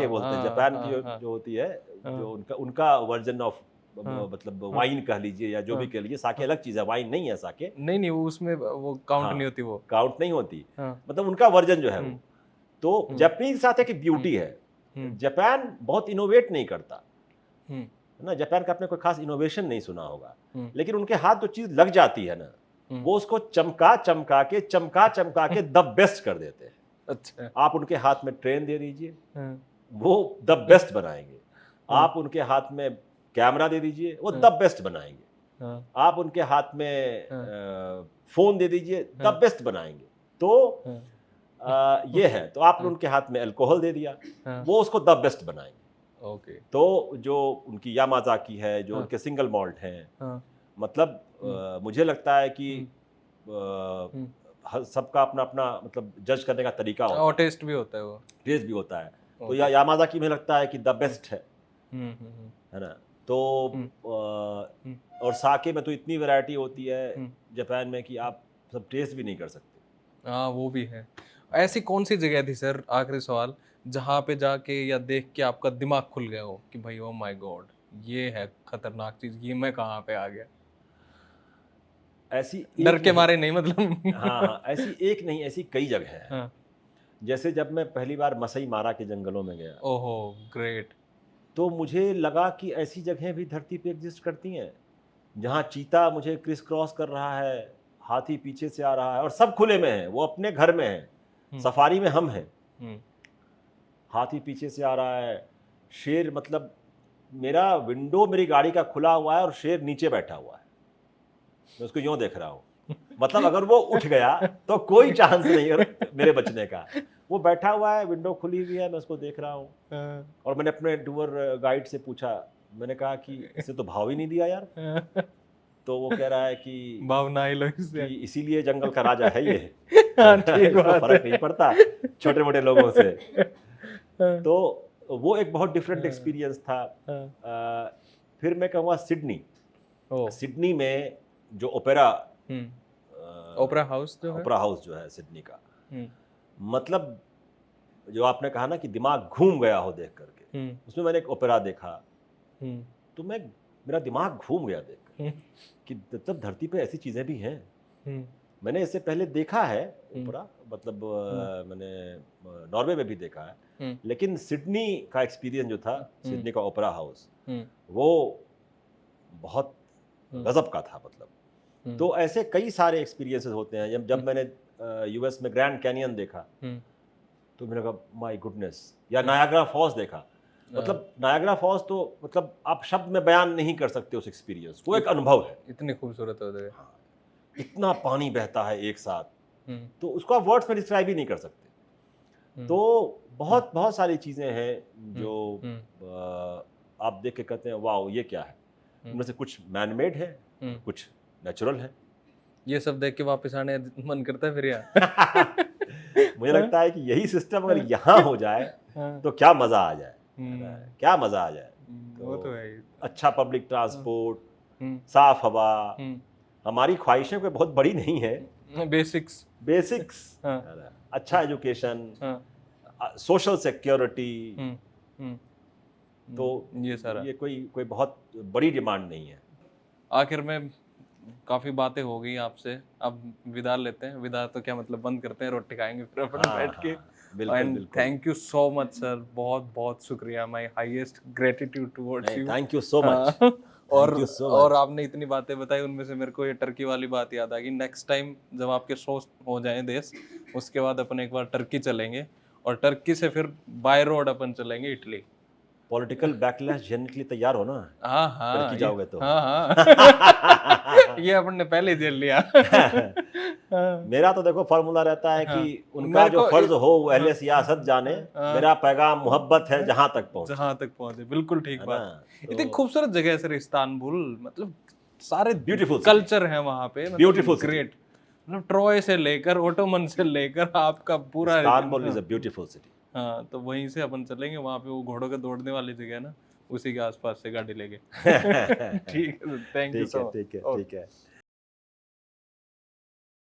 बोलते हैं हाँ, जापान की, हाँ, हाँ, जो होती है, हाँ, जो उनका वर्जन ऑफ हाँ, मतलब हाँ, वाइन कह लीजिए या जो भी हाँ, कह लीजिए, साके हाँ। अलग चीज़ है, वाइन नहीं है साके। नहीं, नहीं, वो उसमें वो काउंट नहीं हाँ, होती वो। काउंट नहीं होती, हाँ। मतलब उनका वर्जन जो है वो। हुँ, तो हुँ, जापानीज के साथ एक हुँ, ब्यूटी है, हुँ, जापान बहुत इनोवेट नहीं करता, हुँ, है ना, जापान का आपने कोई खास इनोवेशन नहीं सुना होगा, हुँ, लेकिन उनके हाथ जो चीज़ लग जाती है ना, हुँ। वो उसको चमका के द बेस्ट कर देते हैं। अच्छा। आप उनके हाथ में ट्रेन दे दीजिए, हाँ, वो द बेस्ट बनाएंगे। हाँ, आप उनके हाथ में कैमरा दे दीजिए, वो हाँ, द बेस्ट बनाएंगे। हाँ, आप उनके हाथ में हाँ, फ़ोन दे दीजिए, द हाँ, बेस्ट बनाएंगे। तो हाँ, ये है, तो आपने उनके हाथ में अल्कोहल दे दिया, हाँ, वो उसको द बेस्ट बनाएंगे। ओके। तो जो उनकी यामाज़ाकी है, जो हाँ, उनके सिंगल मॉल्ट हैं, हाँ, मतलब मुझे लगता है कि हुँ, हुँ। हर सबका अपना-अपना मतलब जज करने का तरीका और होता है, टेस्ट भी होता है वो। टेस्ट भी होता है। तो ओके। यामाज़ाकी मुझे लगता है कि द हुँ, बेस्ट हुँ, हुँ, हुँ, है ना? तो हुँ, हुँ, और साके में तो इतनी वैरायटी होती है हुँ, जापान में कि हुँ। आप सब टेस्ट भी नहीं कर सकते। हाँ, वो भी है। हाँ। ऐसी कौन-सी जगह थी सर, आखिरी सवाल, जहाँ पे जाके या देख के आपका दिमाग खुल गया हो कि भाई ओह माय गॉड! ये है खतरनाक चीज़, ये मैं कहाँ पे आ गया? ऐसी डर एक के नहीं, मारे नहीं हाँ, मतलब। हाँ, ऐसी एक नहीं, ऐसी कई जगह हैं। हाँ। जैसे जब मैं पहली बार मसई मारा के जंगलों में गया, ओहो! ग्रेट। तो मुझे लगा कि ऐसी जगहें भी धरती पे एग्ज़िस्ट करती हैं, जहाँ चीता मुझे क्रिस क्रॉस कर रहा है, हाथी पीछे से आ रहा है और सब खुले में हैं, वो अपने घर में हैं, हुँ, सफारी में हम हैं, हुँ, हाथी पीछे से आ रहा है, शेर मतलब मेरा विंडो मेरी गाड़ी का खुला हुआ है और शेर नीचे बैठा हुआ है। मैं उसको यूँ देख रहा हूँ। मतलब अगर वो उठ गया तो कोई चांस नहीं है मेरे बचने का। वो बैठा हुआ है, विंडो खुली हुई है, मैं उसको देख रहा हूँ। हाँ, और मैंने अपने टूर गाइड से पूछा, मैंने कहा कि इसने तो भाव ही नहीं दिया यार। हाँ। तो वो कह रहा है कि भावना ही लो इससे। इसीलिए जंगल का राजा है ये। हाँ, ठीक इसको बात फ़र्क नहीं है। पड़ता छोटे-मोटे लोगों से। हाँ, तो वो एक बहुत डिफरेंट हाँ, एक्सपीरियंस था। हाँ। फिर मैं कहूँगा सिडनी। ओह! सिडनी में जो ओपेरा हुँ, ओपेरा हाउस जो है? ओपेरा हाउस जो है सिडनी का, हुँ, मतलब जो आपने कहा ना कि दिमाग घूम गया हो देख करके, उसमें मैंने एक ओपेरा देखा तो मेरा दिमाग घूम गया देख कर कि तब धरती पे ऐसी चीज़ें भी हैं। मैंने इससे पहले देखा है ओपेरा, मतलब मैंने नॉर्वे में भी देखा है, लेकिन सिडनी का एक्सपीरियंस जो था, सिडनी का ओपेरा हाउस, वो बहुत गजब का था। मतलब तो ऐसे कई सारे एक्सपीरियंसेस होते हैं। जब मैंने यूएस में ग्रैंड कैनियन देखा तो मैंने कहा माय गुडनेस, या नायाग्रा फॉल्स देखा, मतलब नायाग्रा फॉल्स तो मतलब आप शब्द में बयान नहीं कर सकते उस एक्सपीरियंस, वो एक अनुभव है। इतने खूबसूरत होते हैं। हाँ, इतना पानी बहता है एक साथ, तो उसको आप वर्ड्स में डिस्क्राइब ही नहीं कर सकते। तो बहुत बहुत सारी चीज़ें हैं जो आप देख के कहते हैं वाह ये क्या है। उनमें से कुछ मैनमेड है, कुछ नेचुरल है। ये सब देख के वापस आने मन करता है फिर यार। मुझे लगता है कि यही सिस्टम अगर यहाँ हो जाए तो क्या मज़ा आ जाए, क्या मज़ा आ जाए। वो तो है ही। अच्छा पब्लिक ट्रांसपोर्ट, साफ हवा, हमारी ख्वाहिशें कोई बहुत बड़ी नहीं है, बेसिक्स, अच्छा एजुकेशन, सोशल सिक्योरिटी, तो ये सारा, ये कोई बहुत बड़ी डिमांड नहीं है। आखिर में काफ़ी बातें हो गई आपसे, अब विदा लेते हैं। विदा तो क्या मतलब, बंद करते हैं, रोटी खाएंगे फिर अपन बैठ के। And thank you so much sir, बहुत बहुत शुक्रिया। My highest gratitude towards you. Thank you so much. और आपने इतनी बातें बताई, उनमें से मेरे को ये टर्की वाली बात याद आ गई। नेक्स्ट टाइम जब आपके शो हो जाए देश, उसके बाद अपन एक बार टर्की चलेंगे, और टर्की से फिर बाय रोड अपन चलेंगे इटली। पॉलिटिकल बैकलैश झेलने के लिए तैयार हो ना? हाँ टर्की जाओगे तो। ये अपन ने पहले झेल लिया। मेरा तो देखो फॉर्मूला रहता है कि उनका जो फर्ज हो वो अहले सियासत जाने, मेरा पैगाम मोहब्बत है जहां तक पहुंचे। बिल्कुल ठीक बात। इतनी खूबसूरत जगह है सर इस्तांबुल, मतलब सारे ब्यूटीफुल कल्चर है वहां पे, ब्यूटीफुल ग्रेट। मतलब ट्रॉय से लेकर ओटोमन से लेकर आपका पूरा Istanbul is a beautiful city. हाँ, तो वहीं से अपन चलेंगे, वहाँ पे वो घोड़ों के दौड़ने वाली जगह है ना, उसी के आसपास से गाड़ी लेके। ठीक है, थैंक यू सो मच। ठीक है।